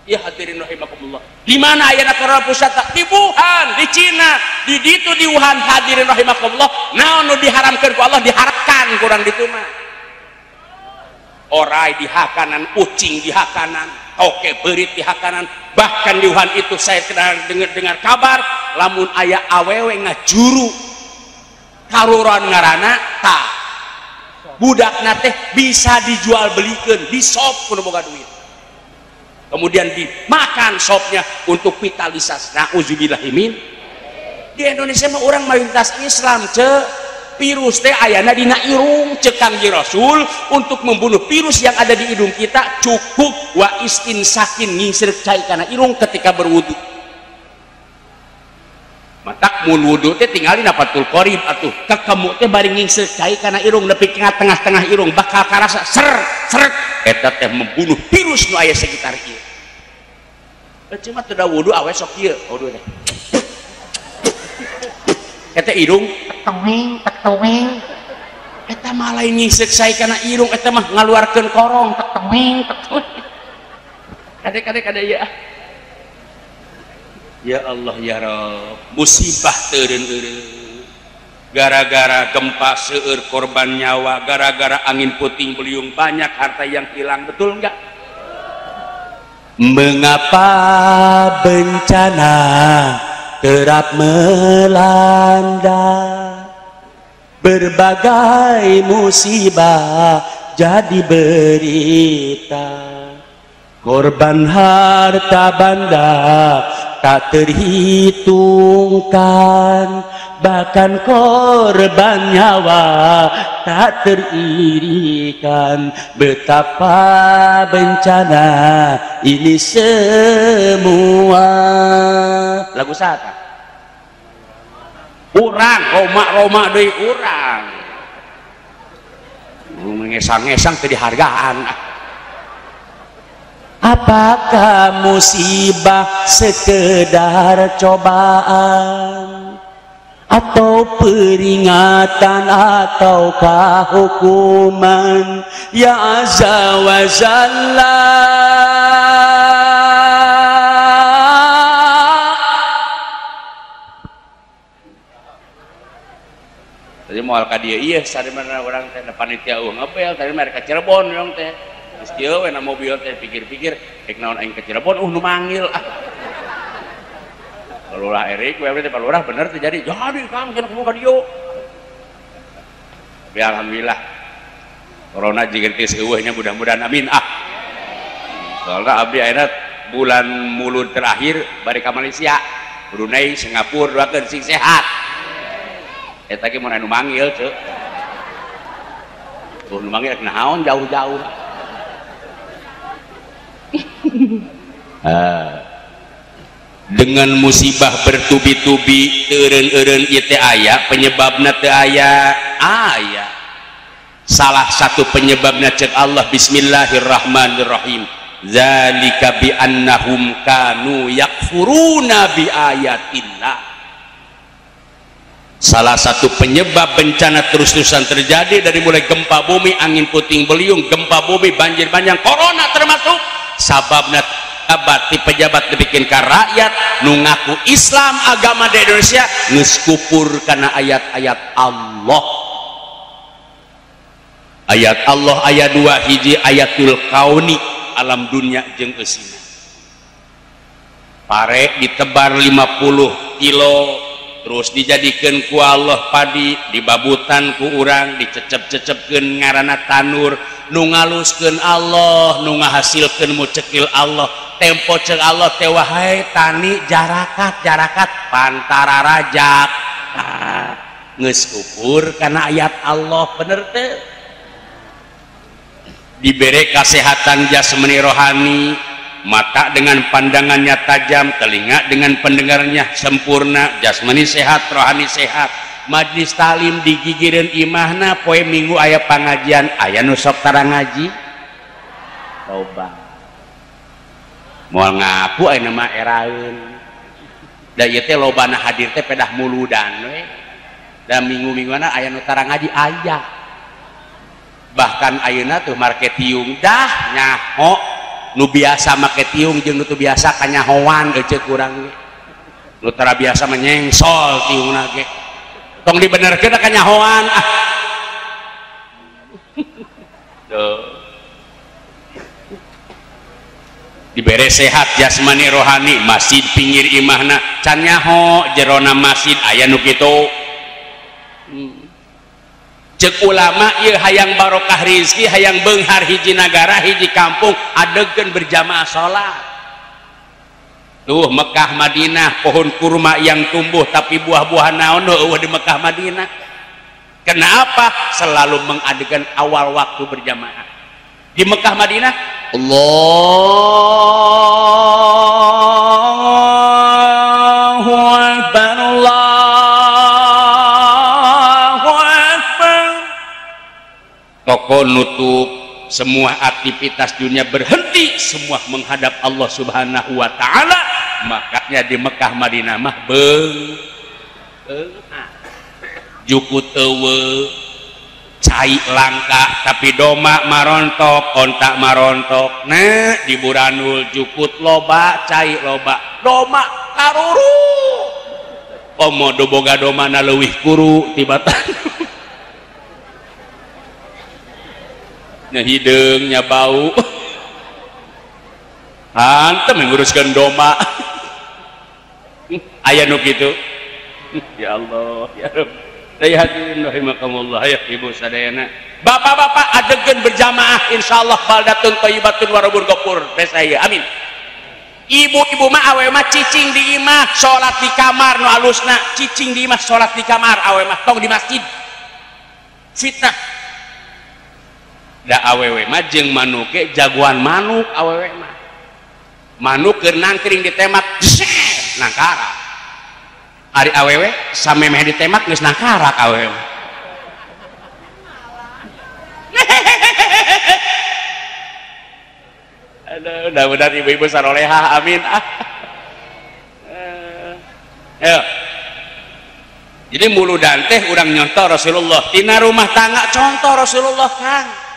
Ya hadirin rahimakumullah. Di mana ayana corona pusat? Di Wuhan, di Cina, di ditu di Wuhan hadirin rahimakumullah. Naon nu diharamkeun ku Allah diharapkan kurang ditu mah. Orai di hakanan, ucing di hakanan, toke berit di hakanan. Bahkan di Wuhan itu saya dengar kabar lamun aya awewe ngajuru karuran ngaranna tah. Budakna teh bisa dijual belikeun di shop kudu boga duit. Kemudian dimakan sopnya untuk vitalisasi. Nauzubillahimin. Di Indonesia mah orang mayoritas Islam virus teh ayana dina irung cek Kangjeng Rasul untuk membunuh virus yang ada di hidung kita cukup wa istinsakin ngisir cai kana irung ketika berwudu. Matak mun wudu teh tinggali nafatul qorib atuh kakemu teh bari ngisir cai kana irung nepi ka tengah-tengah irung bakal karasa seret eta teh membunuh virus nu aya sekitar ieu. Cuma teu da wudu awe sok ieu wudu teh. Eta irung tek-toweng. Eta mah lain ngisir cai kana irung eta mah ngaluarkeun korong tek-toweng. Kade ya. Ya Allah ya Rabb, musibah teureun-eureun. Gara-gara gempa seueur korban nyawa, gara-gara angin puting beliung banyak harta yang hilang, betul enggak? Mengapa bencana kerap melanda? Berbagai musibah jadi berita. Korban harta benda tak terhitungkan, bahkan korban nyawa tak teririkan. Betapa bencana ini semua. Lagu sata urang Roma deui urang mengesang-ngesang teu dihargaan. Apakah musibah sekedar cobaan atau peringatan ataukah hukuman ya azza wa jalla? tadi moal ka dieu ieu sari mana urang teh panitia ngapel tadi mereka Cirebon yong teh geus kieu we na mobil teh pikir-pikir rek naon aing ke Cirebon nu manggil Lurah Erik we teh lurah bener teh jadi Kang cenah kumaha ka dieu tapi alhamdulillah corona jigeur geus eueuh nya mudah-mudahan amin soalna abdi ayeuna bulan mulud terakhir bari ka Malaysia Brunei Singapura doakeun sing sehat eta ge mun anu manggil ceuk nu manggil naon jauh-jauh dengan musibah bertubi-tubi eureun-eureun ieu teh aya penyebabna teu aya salah satu penyebabnya cek Allah bismillahirrahmanirrahim zalika bi annahum kanu yakfuruna bi ayatillah. Salah satu penyebab bencana terus-terusan terjadi dari mulai gempa bumi, angin puting beliung, gempa bumi, banjir bandang, corona termasuk sababna abati pejabat dibikin ka rakyat nu ngaku Islam agama di Indonesia geus kufur kana ayat-ayat Allah. Ayat Allah ayat 2 hiji ayatul kauni alam dunia jeung eusina. Pare ditebar 50 kilo terus dijadikan ku Allah padi dibabutan ku urang dicecep-cecepkeun ngaranna tanur nu ngaluskeun Allah nu ngahasilkeun mucekil Allah tempo ceuk Allah teh wahai tani jarakat pantara rajak geus kufur kana ayat Allah bener teh diberi kesehatan jasmani rohani mata dengan pandangannya tajam, telinga dengan pendengarnya sempurna, jasmani sehat, rohani sehat. Majlis talim digigireun imahna poe minggu aya pangajian, aya nu sok tara ngaji. Loba. Moal ngapu ayeuna mah eraeun. Da ieu teh lobana hadir teh pedah muludan we. Da minggu-mingguana aya nu tara ngaji aya. Bahkan ayeuna tuh marketiung dah nyaho nu biasa make tiung jeung nu teu biasa kanyahoan ceuk urang ge nu tara biasa menyengsol tiungna ge tong dibenerkeun kanyahoan tuh dibere sehat jasmani rohani masjid pinggir imahna can nyaho jerona masjid aya nu kitu cek ulama ieu hayang barokah rizki hayang beunghar hiji nagara hiji kampung adegeun berjamaah salat tuh Mekah Madinah pohon kurma yang tumbuh tapi buah-buahan naon eueuh di Mekah Madinah kenapa selalu mengadegan awal waktu berjamaah di Mekah Madinah Allahu Akbar toko nutup semua aktivitas dunia berhenti semua menghadap Allah Subhanahu wa taala makanya di Mekah Madinah mah jukut eueuh cai langka tapi doma marontok kontak marontok nah di Buranul jukut loba cai loba doma karuru komodo boga doma na leuwih kuru tibatan nya hidung nya bau hantem nguruskeun doma aya nu kitu ya Allah ya Rabb daya hadirin rahimakumullah ya ibu sadayana bapak-bapak adegeun berjamaah insyaallah baldatun thayyibatun warabun ghafur saya amin ibu-ibu mah awe mah cicing di imah salat di kamar nu alusna cicing di imah salat di kamar awe mah tong di masjid fitnah da awewe mah jeung manuke jagoan manuk awewe mah manuk keur nangkring ditemak nangkara ari awewe samemeh ditemak geus nangkarak awewe aduh mudah-mudahan ibu-ibu sarolehah amin ayo jadi muludan teh urang nyontoh Rasulullah tina rumah tangga contoh Rasulullah Kang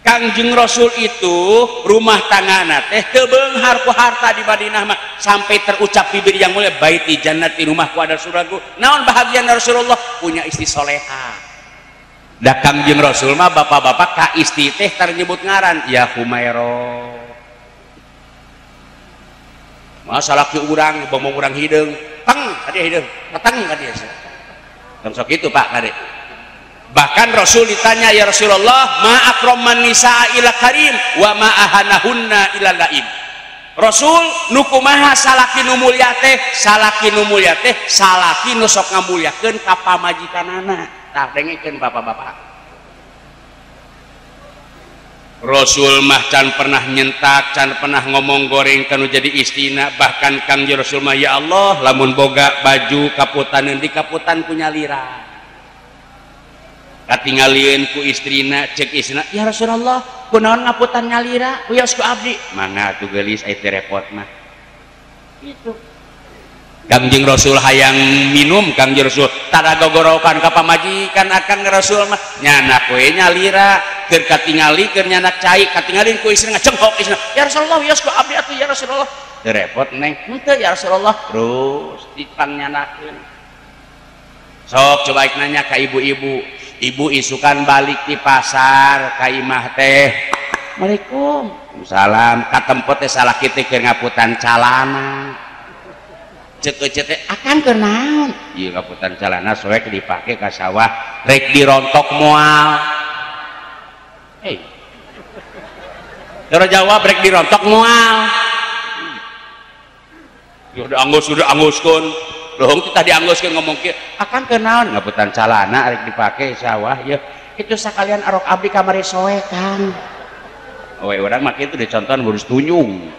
Kangjeng Rasul itu rumah tanggana teh teu beunghar ku harta di Madinah mah sampai terucap bibir yang mulia baiti jannati rumahku ada surgaku. Naon bahagia Rasulullah punya istri soleha. Da Kangjeng Rasul mah bapak-bapak ka istri teh tar nyebut ngaran ya Humairah. Masalah ki urang bomong urang hideung, teng ka dia hideung, peteng ka dia. Kan sok kitu Pak kade. Bahkan Rasul ditanya ya Rasulullah ma akraman nisaa ila karim wa ma ahanahunna ila laim. Rasul nu kumaha salaki nu mulia teh salaki nu sok ngamulyakeun ka pamajikanana. Tah dengekeun bapak-bapak. Rasul mah can pernah nyentak, can pernah ngomong goreng kanu jadi istina. Bahkan Kangjeng Rasul mah ya Allah lamun boga baju kaputan di kaputan ku nyalira. Katingalieun ku istrina cek istrina ya Rasulullah kunaon ngaputan nyalira wios ku abdi mangga atuh geulis aya teh repot mah gitu. Kangjeng Rasul hayang minum Kangjeng Rasul tada gogorokan ka pamajikan akan Rasul mah nyanak we nyalira keur katingali keur nyanak cai katingalieun ku istrina cenghok istrina ya Rasulullah wios ku abdi atuh ya Rasulullah teu repot neng henteu ya Rasulullah terus dipang nyanakeun. Sok coba nanya ka ibu-ibu, ibu isukan balik di pasar ka imah teh Waalaikumsalam ka tempot teh salaki teh keur ngaputan calana ceuk teh akan keur naon ieu ngaputan calana soek dipake ka sawah rek dirontok moal Cara jawab rek dirontok moal udah anggus lohong kita diangguskeun ngomong kieu akan keur naon ngaputan calana rek dipake sawah ya itu sakalian arok abdi kamari soe Kang we urang mah kitu dicontohan ngurus tunyung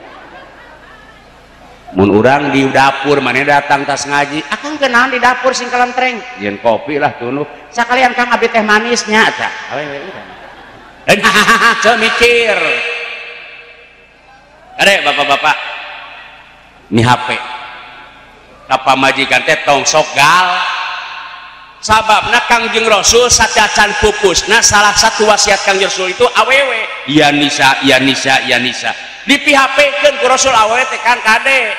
mun urang di dapur maneh datang tas ngaji akan keur naon di dapur sing kalentreng ieun kopi lah tunuh sakalian Kang abdi teh manisnya tah awewe urang coba mikir ade bapak-bapak ini HP apa majikan teh tong sok gal sababna Kangjeng Rasul sacacan pupusna salah satu wasiat Kangjeng Rasul itu awewe ya nisa di PHP-keun ku Rasul awewe teh kan kade.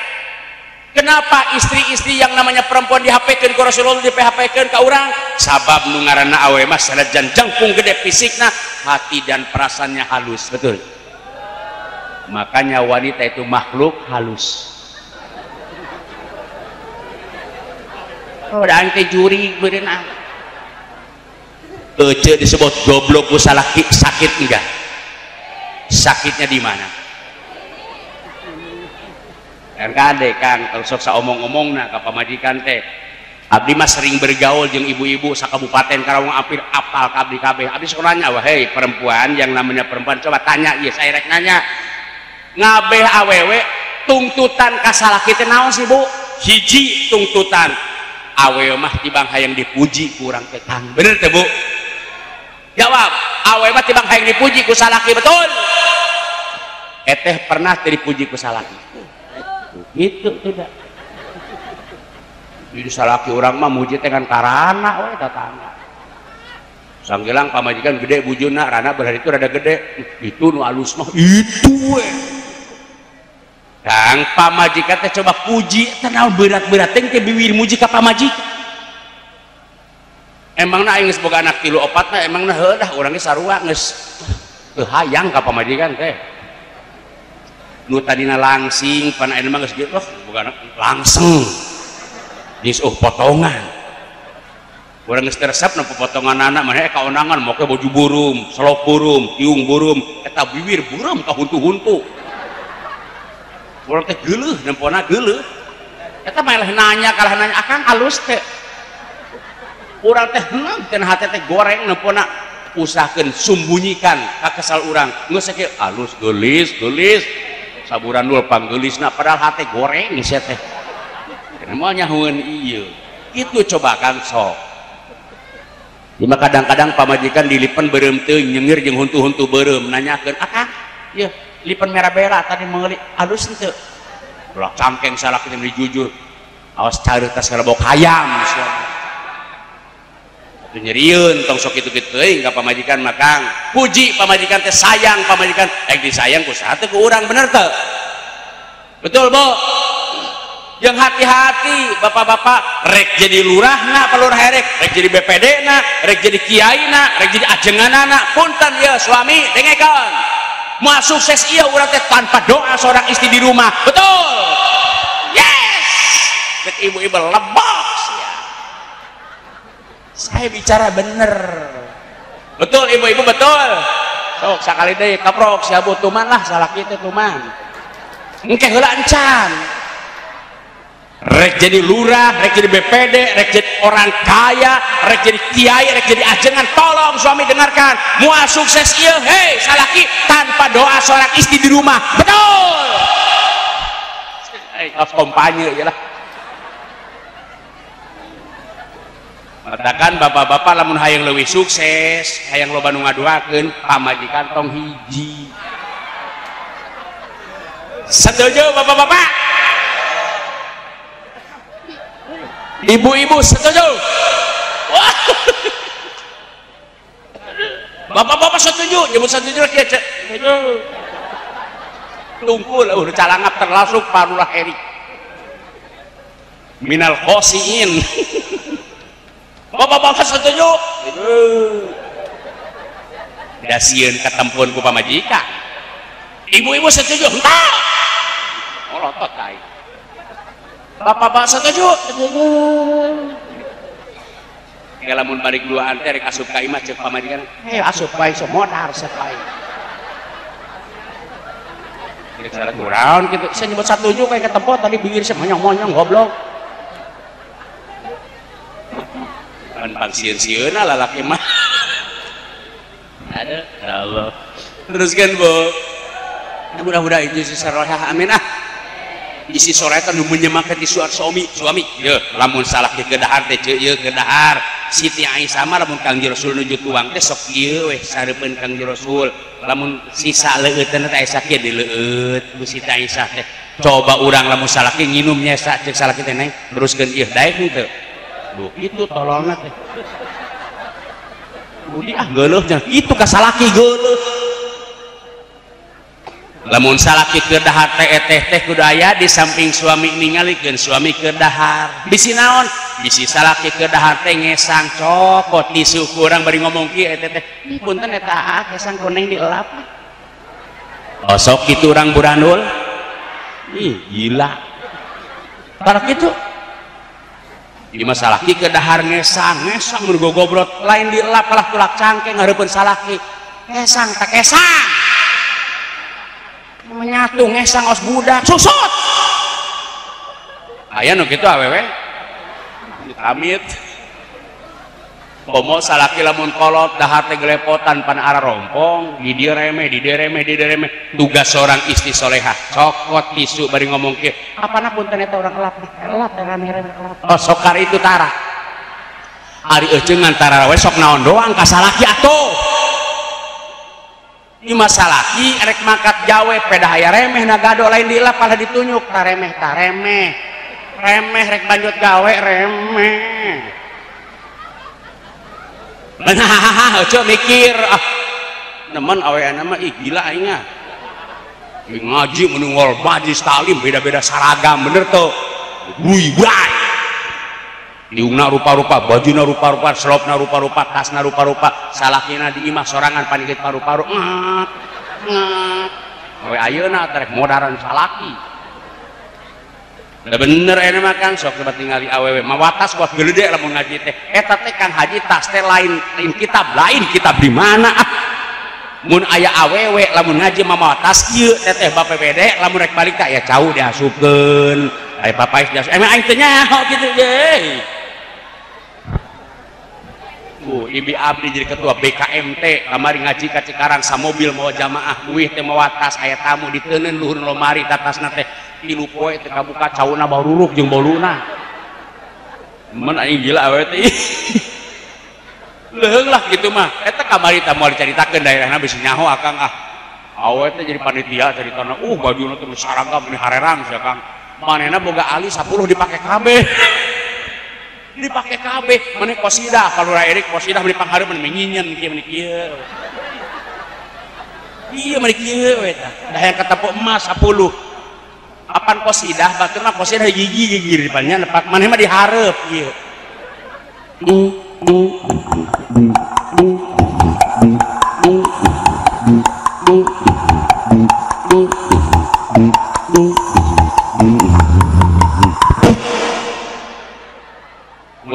Kenapa istri-istri yang namanya perempuan di HP-keun ku Rasulullah di PHP-keun ka urang sabab nu ngaranna awewe mah sanajan jangkung gede fisikna hati dan perasaannya halus betul makanya wanita itu makhluk halus. Oh, dan teh juri berenang. Ece disebut goblok salaki sakit enggak? Sakitnya di mana? Dan kade Kang kalau sok saomong-omongna ka pamajikan teh. Abdi mah sering bergaul jeung ibu-ibu sakabupaten Karawang apal ka abdi kabeh. Abdi sok nanya wah hei perempuan yang namanya perempuan coba tanya ieu saya rek nanya. Ngabeh awewe tungtutan ka salaki teh naon sih Bu? Hiji tungtutan awewe mah tibang hayang dipuji kurang teh Kang bener teh Bu jawab awewe mah tibang hayang dipuji ku salaki betul eteh pernah teh dipuji ku salaki gitu tidak di salaki orang mah muji teh kan karana we tatangga sanggelang pamajikan gede bujuna rana berhari itu rada gede itu nu alus mah itu we Kang pamajikan teh coba puji tenang berat-berat teh biwir muji ka pamajikan emangna aing geus boga anak 3 4 mah emangna heuh urang ge sarua geus teu hayang ka pamajikan teh nu tadina langsing pan ayeuna mah geus kieu boga anak langseng geus potongan urang geus resep nu potongan anak maneh kaonangan moke baju burum selok burum tiung burum eta bibir burum ka huntu-huntu urang teh geuleuh nempona geuleuh eta mah nanya kalah nanya akang halus teh urang teh heuh teh hate teh goreng nempona usahakeun sumbunyikan ka kesal urang geus sakieu halus geulis saburan dul panggeulisna padahal hate goreng sia teh kenapa nyahueun ieu itu coba Kang sok lima kadang-kadang pamajikan dilipen beureum teuing nyengir jeung huntu-huntu beureum nanyakeun akang ieu lipen merah-merah tadi mengelik halus ente ulah cangkeng salah kita jujur awas cari tas ngerebok hayam nyeriun tong sok itu-gitu enggak pamajikan makang puji pamajikan teh sayang pamajikan disayang ku saha teh ku urang bener teu betul Bu yang hati-hati bapak-bapak rek jadi lurahna palurah rek jadi BPD na rek jadi kiai na rek jadi ajenganana punten ya suami dengekeun moal sukses ieu urang teh tanpa doa seorang istri di rumah betul yes rek ibu-ibu lebok sia saya bicara bener betul ibu-ibu betul sok sakali deui kaprok si abu tuman lah salah kitu tuman engke heula encan rek jadi lurah, rek jadi BPD, rek jadi orang kaya, rek jadi kiai, rek jadi ajengan. Tolong suami dengarkan, mual sukses ieu hei salaki tanpa doa seorang istri di rumah. Betul. Harus kompanye ya lah. Katakan bapak-bapak lamun hayang leuwih sukses, hayang loba nu ngaduakeun pamajikan tong hiji. Setuju bapak-bapak? Ibu-ibu setuju? Bapak-bapak setuju? Jemput setuju lagi aja. Tunggu lah, udah calangap terlasuk parulah Erik. Minal khosiin. Bapak-bapak setuju? Dasieun ketempun ku pamajikan. Ibu-ibu setuju? Entah. Oh, lotot kai. Bapak-bapak setuju? Ya lamun balik duaan teh rek asup ka imah ceuk pamajikan. Asup bae so modar sapai. Rek salah kurang kitu. Saya nyebut setuju kayak ketempo tadi bibir saya monyong-monyong goblok. Pan pangsieun-sieunna lalaki mah. Aduh, ya Allah. Teruskan, Bu. Mudah-mudahan itu saroleh amin ah. Isi sore itu menyemangati suami ya lamun salah ke kedahar teh ceu ke dahar Siti Aisyah mah lamun Kangjeng Rasul nuju tuang teh sok ieu weh sareupeun Kangjeng Rasul lamun sisa leueuteun teh aya sakit dileueut ku Siti Aisyah teh coba urang lamun salah ke nginum nyesa ceuk salah teh neng teruskeun ieu daek henteu duh itu tolongna teh budi ah geuleuh nya itu ka salaki geuleuh lamun salaki ke dahar teh kudu aya di samping suami ningalikeun suami ke dahar bisi naon bisi salaki ke dahar teh ngesang cokot tisu kurang bari ngomong kieu teh punten eta ngesang koneng dielap oh sok kitu urang buranul ih gila para kitu di masalaki ke dahar ngesang mun gogobrot lain dielap kalah tulak cangkeng hareupeun salaki ngesang tak kesang menyatu ngesang os budak susut aya nu kitu awewe amit pomo salaki lamun kolot dahar teh gelepotan pan arah rompong di dieu remeh tugas seorang istri solehah cokot tisu bari ngomong kieu apana punten eta urang elap rame-rame oh sokar itu tara ari euceung antara we sok naon doang ka salaki atuh ini masalaki rek mangkat jawe pedah aya remeh nagado lain dilap malah ditunyuk taremeh rek banjut gawe remeh nah coba mikir ah nemen aweana mah ih gila aing ah ngaji menungol majlis talim beda-beda seragam bener tuh buy diungna rupa-rupa bajuna rupa-rupa selopna rupa-rupa tasna rupa-rupa salakina di imah sorangan panigit paru-paru we ayeuna terek modaran salaki da bener ene mah Kang sok coba tingali awewe mawatas kuat geuleude lamun ngaji teh eta teh Kang haji tas teh lain kitab di mana mun aya awewe lamun ngaji mawatas ieu teteh BPD lamun rek balik ka ya cau diasupkeun aya papais diasup emang aing teh nyaho kitu ge ibi abdi jadi ketua BKMT kamari ngaji ka Cikarang sa mobil mau jamaah duih teh mawa tas aya tamu diteuneun luhur lomari tatasna teh 3 poe teh kabuka cauna baruruk jeung boluna men aing gila awewe teh leung lah gitu mah eta kamari teh moal dicaritakeun daerahna bisi nyaho akang ah awewe teh jadi panitia caritana bajuna teh saragam ini harerang sia Kang manehna boga ali 10 dipake kabeh dipake kabeh maneh qasidah kalau Erik qasidah beli panghareup maneh nginyen kieu maneh kieu iya maneh kieu we tah da hayang katepuk emas 10 apan qasidah baturna qasidah gigi di depannya nepak maneh mah dihareup kieu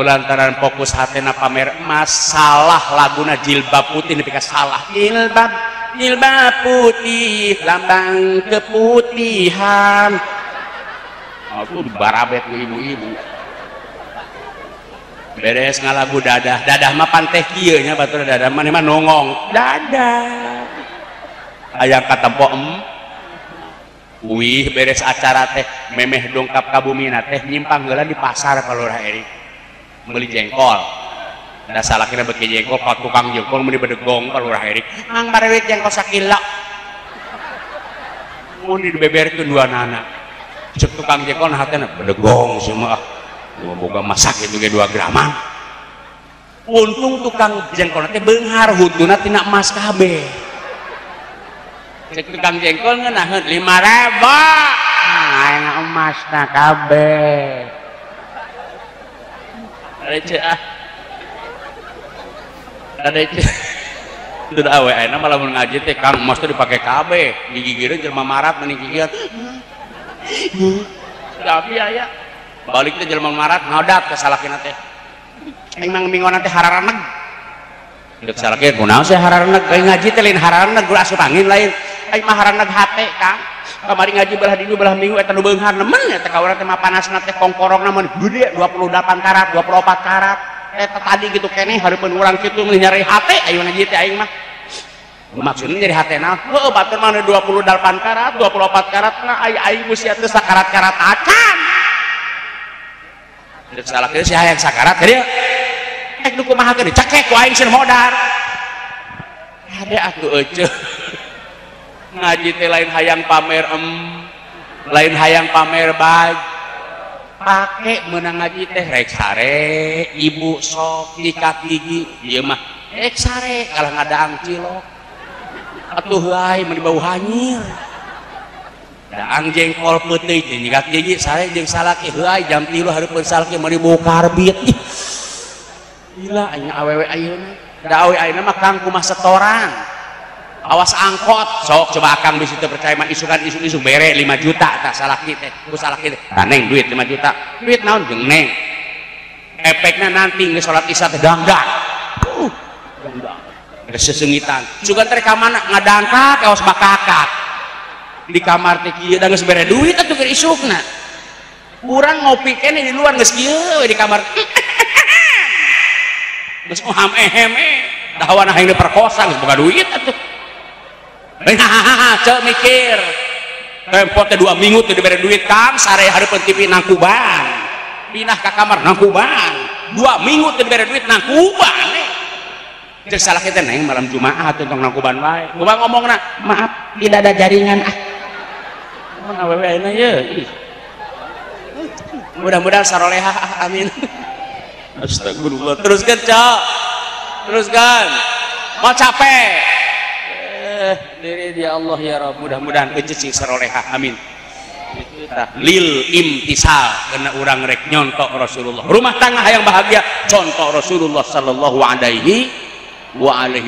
lantaran fokus hatena pamer emas salah laguna jilbab putih nepika salah jilbab putih lambang keputihan aku dibarabet ku ibu-ibu beres ngalagu dadah mah panteh kieu nya batur dadah mah nongong dadah aya katempo wih beres acara teh memeh dongkap ka bumina teh nyimpang heula di pasar Palurah Erik beli jengkol da salakina beki jengkol ka tukang jengkol meuni bedegong Palurah Erik mang barewit jengkol sakilo mun dibeberkeun duanana cek tukang jengkol nah hatena bedegong semua boga masak itu ge 2 graman untung tukang jengkol teh beunghar hutuna tina emas kabeh cek tukang jengkol ngeunaheun 5.000 aing emasna kabeh receh ada itu sudah awe ayeuna malah mun ngaji teh Kang emas teh dipake kabeh gigireun jelema marat meni gigian tapi aya balik teh jelema marat ngodat ka salakina teh aing mah mingona teh hararaneg deuk salakina kunaon sih hararaneg aing ngaji teh lain hararaneg gula asup angin lain aing mah hararaneg hate Kang kamari ngaji belah dinu belah minggu eta nu beunghar nemen eta ka urang teh mah panasna teh kongkorongna mah gede 28 karat 24 karat eta tadi gitu keneh hareupeun urang kitu meuli nyari hate ayeuna ieu teh aing mah maksudna nyari hate naon heuh batur mah 28 karat 24 karat nah aing musia teh sakarat-karat acan deuk salah kieu si hayang sakarat teh ek nu kumaha teh cekek ku aing sieun modar ade atuh euceuk ngaji teh lain hayang pamer lain hayang pamer baj pake meunang ngaji teh rek sare ibu sok nyikat gigi ieu mah rek sare kalah ngadaang cilok atuh heuy mun bau hanyir daang jengkol peuteui teh nyikat gigi sare jeung salaki heuy jam 3 hareupeun salaki meuni bau karbit gila anya awewe ayeuna da awe ayeuna mah Kang kumaha setoran awas angkot sok coba akang bisa percaya mah isukan isu bere 5 juta tak salah kita ku salah kita neng duit 5 juta duit naon jeung neng efeknya nanti geus salat isya teh dangdang geus sesengitan sugan teh ka mana ngadangkat awas bakakak di kamar teh kieu da geus bere duit atuh keur isukna urang ngopi keneh di luar geus kieu di kamar geus oham dahawana hayang diperkosa geus boga duit atuh cek mikir tempo teh 2 minggu teh diberi duit Kang sare hareupeun TV nangkuban pindah ka kamar nangkuban 2 minggu teh diberi duit nangkuban cek salah kita neng malam Jumaat tentang nangkuban wae kumaha ngomongna maaf tidak ada jaringan mun awewe ayeuna ye mudah-mudahan sarolehah amin astagfirullah teruskan cok teruskan mau capek diri dia Allah ya Rabb mudah-mudahan kecicing sarolehah amin lil imtisal kena urang rek nyontok Rasulullah rumah tangga yang bahagia contoh Rasulullah sallallahu alaihi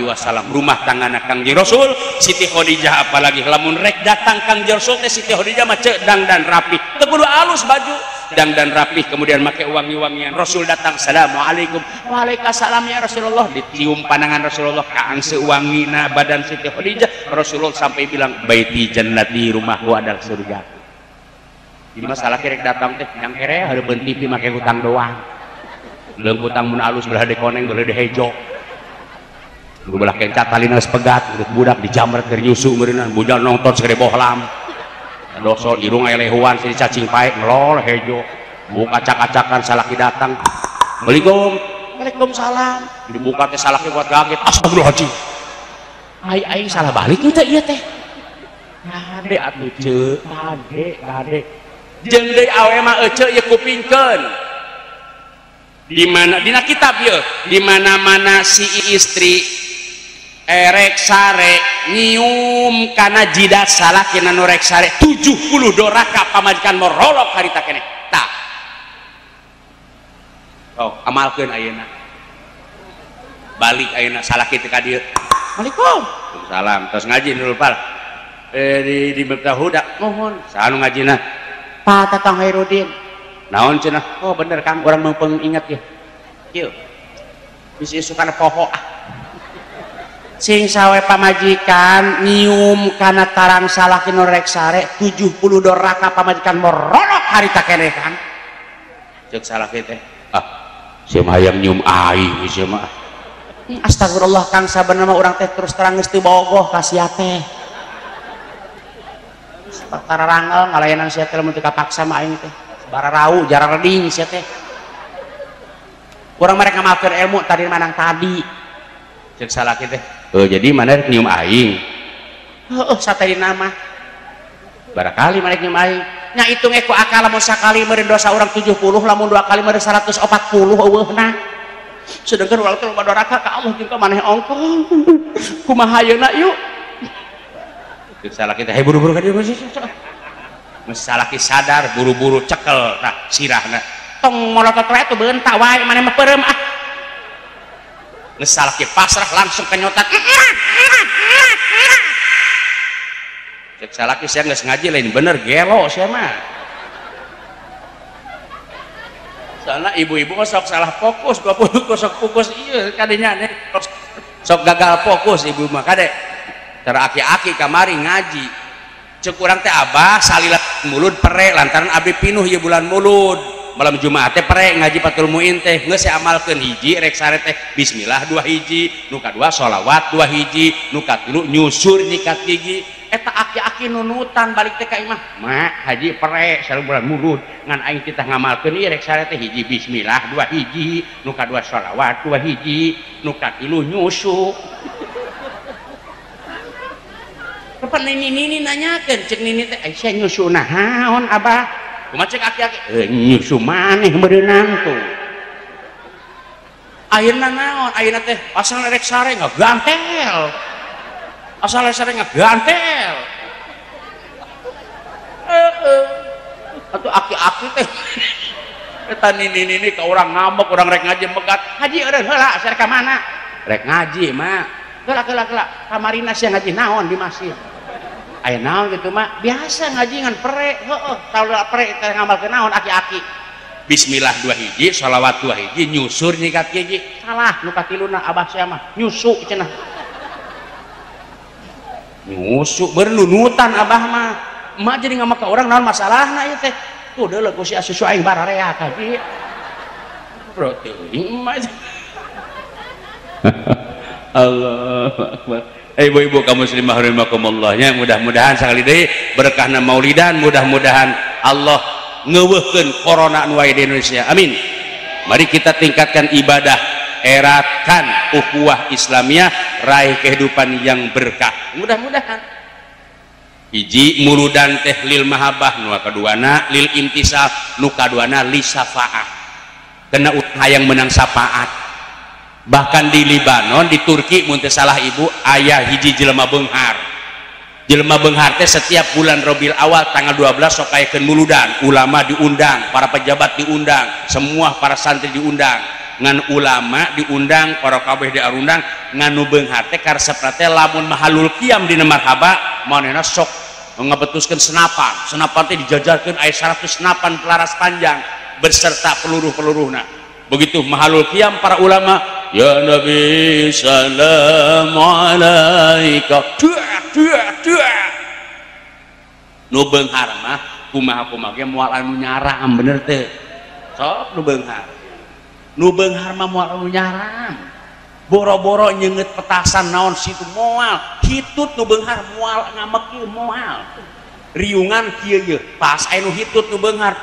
wasallam rumah tangga Kangjeng Rasul Siti Khadijah apalagi lamun rek datang Kangjeng Rasul teh Siti Khadijah mah ceuk dangdan rapi teu kudu alus baju dangdan rapih kemudian make wangi-wangian Rasul datang assalamualaikum waalaikumsalam ya Rasulullah dicium pandangan Rasulullah kaang seuwangina badan Siti Khadijah Rasulullah sampai bilang baiti jannati rumahku adalah surga di masalah kerek datang teh yang kere hareupeun TV make hutang doang leung hutang mun alus belah dekoneng belah dehejo belah kencat talina geus pegat budak dijamret keur nyusu meureunna bujal nonton segede bohlam doso irung aya lehuan si cacing pae ngelol hejo buka acak-acakan salaki datang waalaikumsalam dibuka teh salaki buat kaget astagfirullahaladzim aing salah balik teh ieu teh ade atuh ceuk ade jeung deui awe mah ece ye kupingkeun di mana dina kitab ya, di mana-mana si istri erek sare nyium kana jidat salaki nu rek sare 70 doraka pamajikan morolok harita keneh tah sok amalkeun ayeuna balik ayeuna salaki teh ka dieu Assalamualaikum salam terus ngaji nurul pal di Miftah Huda mohon saanu ngajina Pak Tatang Hairudin naon cenah oh bener Kang urang meupeung inget ya kieu bisi sukana poho sing sawe pamajikan nyium kana tarang salaki nu rek sare 70 doraka pamajikan morolok harita keneh kan ceuk salaki teh sia mah hayang nyium aing sia mah astagfirullah Kang sabenerna mah urang teh terus terang geus teu bogoh ka sia teh perkara rangel ngalayanan sia teh lamun teu kapaksa mah aing teh bararau jarang reding sia teh urang mereka ngamalkeun ilmu tadi manang tadi ceuk salaki teh jadi mana nyium aing satadina mah barakali mana nyium aing nya hitung ku akal lamun sakali meureun dosa urang 70 lamun 2 kali meureun 140 eueuhna sedangkan urang teh loba doraka ka Allah jeung ka maneh ongkong kumaha ayeuna yuk ceuk salaki teh buru-buru ka dieu geus salaki sadar buru-buru cekel tah sirahna tong molotot wae tuh beuntak wae maneh mah peureum geus salaki pasrah langsung kenyotat cek salaki sia geus ngaji lain bener gelo sia mah soalna ibu-ibu mah sok salah fokus sok fokus ieu kadinya sok gagal fokus ibu mah kade tara aki-aki kamari ngaji cek urang teh abah salila mulud pere lantaran abdi pinuh ieu bulan mulud malam Jumat teh pere ngaji patul muin teh geus amalkeun hiji rek sare teh bismillah 2 hiji nu kadua sholawat 2 hiji nu katilu nyusur nyikat gigi eta aki-aki nunutan balik teh ka imah mak haji pere sareng bulan mulud ngan aing titah ngamalkeun ieu rek sare teh hiji bismillah 2 hiji nu kadua sholawat 2 hiji nu katilu nyusu Kapan nini nanyakeun cek nini teh Aisyah nyusu naon abah kumaha cek aki-aki nyusu maneh berenang tuh ayeuna naon ayeuna teh asal rek sare ngagantel asal rek sare ngagantel atuh aki-aki teh eta nini ka urang ngambek urang rek ngaji megat haji eureun heula sare ka mana rek ngaji mah geula kamarina sia ngaji naon di masjid aya naon gitu mah biasa ngaji ngan pere heuh tahu pere teh ngamalkeun naon aki-aki bismillah 2 hiji sholawat 2 hiji nyusur nyikat gigi salah nu katiluna abah sia mah nyusu cenah nyusu bernunutan abah mah emak jadi ngamak ka urang naon masalahna ieu teh tuh deuleu ku si asusu aing bararea ka dieu bro teuing emak Allahu akbar ibu-ibu kaum muslimah rahimakumullah mudah-mudahan sekali deui berkahna maulidan mudah-mudahan Allah ngeuweuhkeun corona anu aya di Indonesia amin mari kita tingkatkan ibadah erakan ukhuwah Islamiyah raih kehidupan yang berkah mudah-mudahan hiji muludan teh lil mahabbah nu kaduana lil imtisal nu kaduana li syafaah kena hayang menang syafaat bahkan di Libanon di Turki mun teu salah ibu aya hiji jelema beunghar teh setiap bulan Rabiul Awal tanggal 12 sok ayekeun muludan ulama diundang para pejabat diundang semua para santri diundang ngan ulama diundang para kabeh diarundang nganu beunghar teh karesep teh lamun mahalul qiyam dina marhaba manehna sok ngabetuskeun senapan teh dijajarkeun aya 100 senapan pelaras panjang berserta peluruh-peluruhna begitu mahalul qiyam para ulama ya Nabi salam alaika nu beunghar mah kumaha ge moal anu nyaram bener teh sok nu beunghar mah moal anu nyaram boro-boro nyeungeut petasan naon situ moal hitut nu beunghar moal ngamek ieu moal riungan kieu ye pas aya nu hitut nu beunghar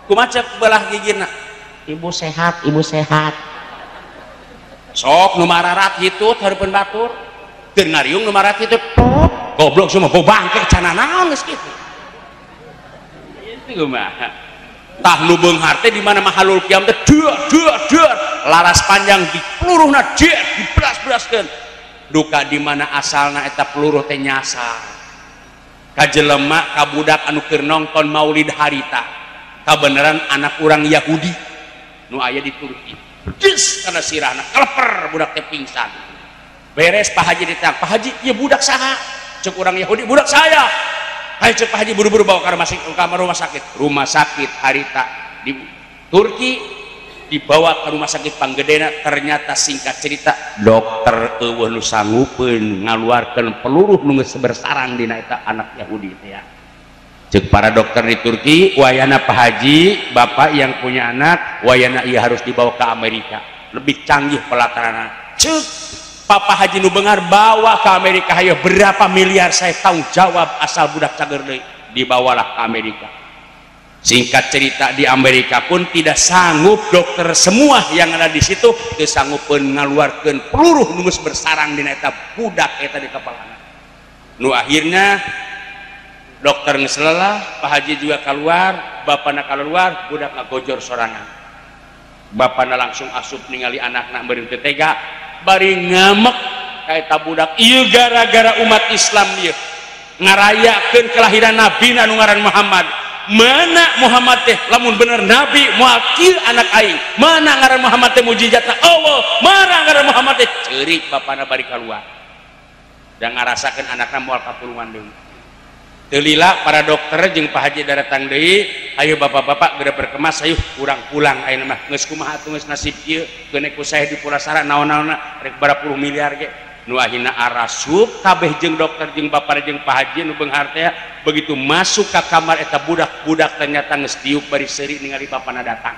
kumaha cek belah gigina ibu sehat sok nu mararat hitut hareupeun batur teu ngariung nu mararat hitut goblok semua bau bangke cenah naon geus kitu itu kumaha tah nu beunghar teh di mana mahalul kiam teh deur laras panjang di peluruhna dibras-braskeun duka di mana asalna eta peluruh teh nyasar ka jelema ka budak anu keur nongton maulid harita kabeneran anak urang Yahudi nu aya di Turki des kana sirahna kaleper budak teh pingsan beres Pak Haji ditanya Pak Haji ieu budak saha cek urang Yahudi budak saya ayo cek Pak Haji buru-buru bawa ke rumah sakit harita di Turki dibawa ke rumah sakit Panggedena ternyata singkat cerita dokter eueuh nu sanggupeun ngaluarkeun peluruh nu geus bersarang dina eta anak Yahudi teh ya cek para dokter di Turki wayana Pak Haji bapak yang punya anak wayana ia harus dibawa ke Amerika lebih canggih pelataranna cek Papa Haji nu beunghar bawa ke Amerika hayo berapa miliar saya tanggung jawab asal budak cager deui dibawalah ke Amerika. Singkat cerita di Amerika pun tidak sanggup dokter semua yang ada di situ teu sanggupeun ngaluarkeun peluruh nu geus bersarang dina eta budak eta di kepalana. Nu akhirnya dokter geus lelah, Pak Haji juga keluar, bapana keluar, budak ngagojor sorangan. Bapana langsung asup ningali anakna beureum teu tega, bari ngamek ka eta budak. Ieu gara-gara umat Islam ieu ngarayakeun kelahiran nabi anu ngaran Muhammad. Mana Muhammad teh lamun bener nabi moal kieu anak aing mana ngaran Muhammad teh mujizatna Allah mana ngaran Muhammad teh ceurik bapana bari keluar dan ngarasakeun anakna moal kapuluhan deui teu lila para dokter jeung Pak Haji datang deui ayo bapak-bapak geura berkemas ayo urang pulang ayeuna mah geus kumaha atuh geus nasib kieu kenek ku sae di Pulasara naon-naonna rek berapa puluh miliar ge nu akhirna arasup kabeh jeung dokter jeung bapak jeung Pak Haji nu beunghar teh begitu masuk ke kamar eta budak ternyata geus diuk bari seuri ningali bapana datang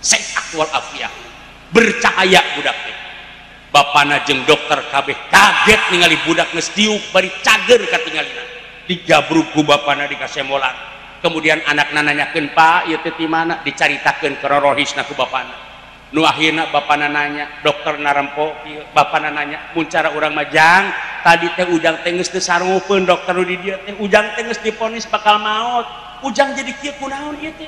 sehat wal afiat bercahaya budak teh bapana jeung dokter kabeh kaget ningali budak geus diuk bari cager katingalina digabruk ku bapana di kasemolan kemudian anakna nanyakeun Pak ieu teh ti mana dicaritakeun ke rorohisna ku bapana nu akhirna bapana nanya dokter narempo bapana nanya mun cara urang majang tadi teh ujang teh geus teu sarungkeun dokter nu di dieu teh ujang teh geus diponis bakal maot ujang jadi kieu kunaon ieu teh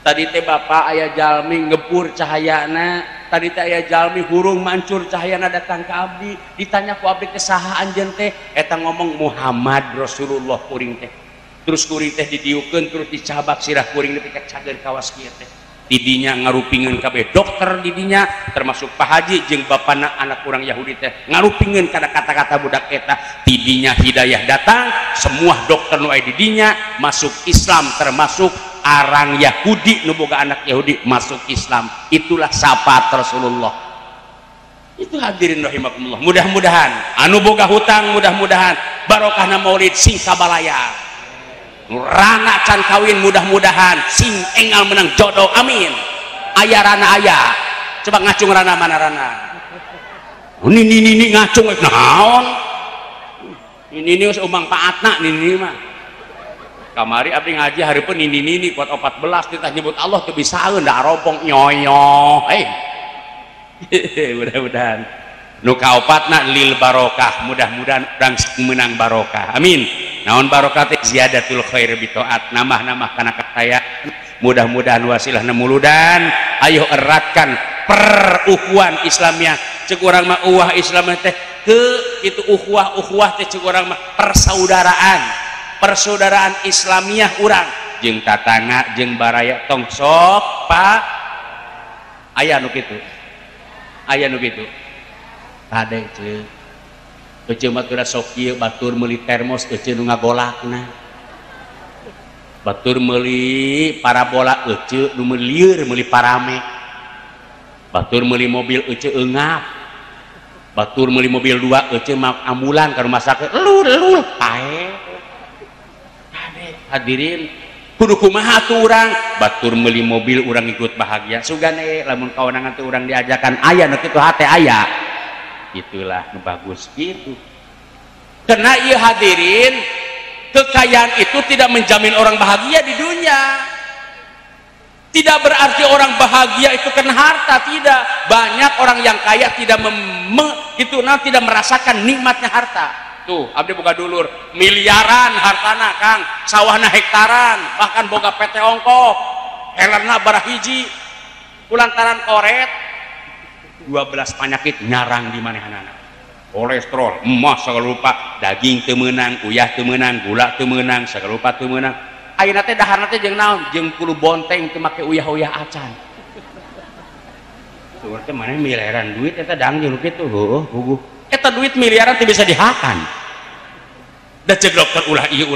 tadi teh bapak aya jalmi ngebur cahayana tadi teh aya jalmi hurung mancur cahayana datang ka abdi ditanya ku abdi teh saha anjeun teh eta ngomong Muhammad Rasulullah kuring teh terus kuring teh didieukeun terus dicabak sirah kuring nepi ka cager kawas kieu teh didinya ngarupingeun kabeh dokter didinya termasuk Pak Haji jeung bapana anak urang Yahudi teh ngarupingeun kana kata-kata budak eta didinya hidayah datang semua dokter nu aya didinya masuk Islam termasuk arang Yahudi nu boga anak Yahudi masuk Islam itulah syafaat Rasulullah itu hadirin rahimakumullah mudah-mudahan anu boga hutang mudah-mudahan barokahna maulid sing kabalaya rana can kawin mudah-mudahan sing engal menang jodoh amin aya rana aya coba ngacung rana mana rana ini ngacung naon ini umang paatna ini mah kamari abdi ngaji hareupeun ini kuat 14 kita nyebut Allah teu bisaeun da aropong nyoyo mudah-mudahan nu kaopatna lil barokah mudah-mudahan urang menang barokah amin naon barokah teh ziyadatul khair bi taat nambah-nambah kana kakayaan mudah-mudahan wasilahna muludan ayo eratkan perukuhan Islamnya ceuk urang mah uwah Islam teh ke itu ukhuwah teh ceuk urang mah persaudaraan Islamiah urang jeung tatangga jeung baraya tong sok Pak aya nu kitu tade ceuk ece mah teu sok kieu batur meuli termos ece nu ngagolakna batur meuli parabola ece nu lieur meuli parame batur meuli mobil ece eungap batur meuli mobil 2 ece mah ambulan ka rumah sakit lul pae tade hadirin kudu kumaha atuh urang batur meuli mobil urang ikut bahagia sugane lamun kawenangan teh urang diajakan aya nu kitu hate aya itulah nu bagus gitu karena iya hadirin kekayaan itu tidak menjamin orang bahagia di dunia tidak berarti orang bahagia itu karena harta tidak banyak orang yang kaya tidak tidak merasakan nikmatnya harta tuh abdi boga dulur miliaran hartana Kang, sawahna hektaran, bahkan boga PT ongkok helerna barah hiji kulantaran koret 12 penyakit nyarang di manehanana, kolesterol, emas segala lupa, daging teu meunang, uyah teu meunang, gula teu meunang, segala lupa teu meunang. Ayeuna teh daharna teh jeung naon? Jeung kudu bonteng teu make uyah-uyah acan. Tuh teh maneh miliaran duit eta dang jeung kitu, heueuh guguh. Eta duit miliaran teh bisa dihakan. Da cek dokter ulah ieu.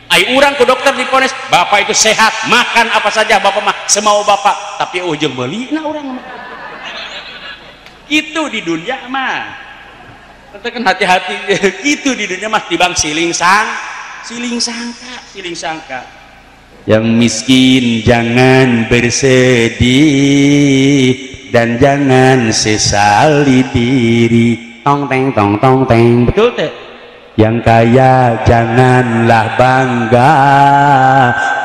Ai urang ku dokter diponis, bapak itu sehat, makan apa saja bapak mah semau bapak, tapi ujung meulina urang mah. Itu di dunia mah. Kan hati-hati gitu di dunia mah tibang siling sangka. Yang miskin jangan bersedih dan jangan sesali diri. Tong teng. Betul teh? Yang kaya janganlah bangga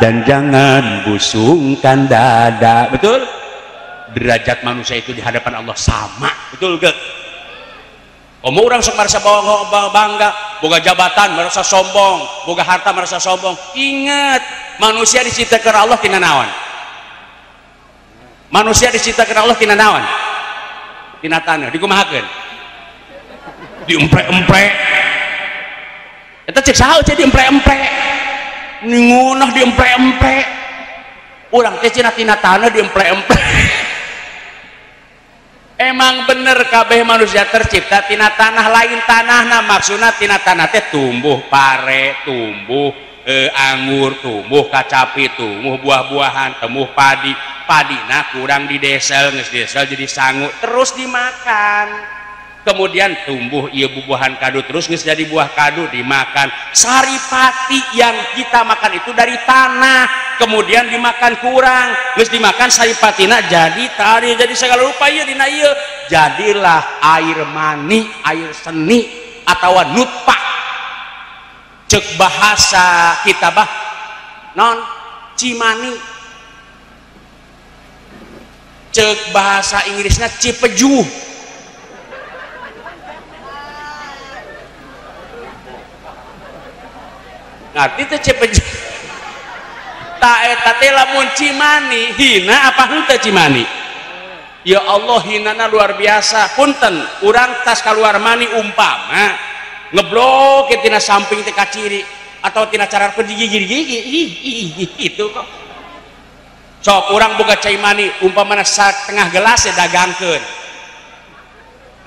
dan jangan busungkan dada. Betul? Derajat manusia itu di hadapan Allah sama. Betul gak? Kamu orang sok merasa bangga, boga jabatan merasa sombong, boga harta merasa sombong. Ingat, manusia diciptakan Allah tina naon? Manusia diciptakan Allah tina naon? Tina tanah, dikumahakeun. Diemprek-emprek. Eta cek saha cek diemprek-emprek. Ningunah diemprek-emprek. Urang teh tina tanah diemprek-emprek. Emang bener kabeh manusia tercipta tina tanah, lain tanahna maksudna tina tanah teh tumbuh pare, tumbuh anggur, tumbuh kacapi, tumbuh buah-buahan, tumbuh padina kurang didesel, geus desel jadi sangu terus dimakan. Kemudian tumbuh ieu buah-buahan kadu terus geus jadi buah kadu dimakan. Saripati yang kita makan itu dari tanah, kemudian dimakan kurang, geus dimakan saripatina jadi tadi jadi segala rupa ieu dina ieu. Jadilah air mani, air seni atawa nutfah. Cek bahasa kita bah non cimani. Cek bahasa Inggrisnya cipejuh. Ngerti teh cipejuh. Ta eta teh lamun cimani hina apa henteu cimani? Ya Allah hinana luar biasa. Punten urang tas kaluar mani umpama ngeblok tina samping teh kaciri atau tina cara gigi itu kok. Sok urang boga cai mani umpamana satengah gelas ya dagangkeun.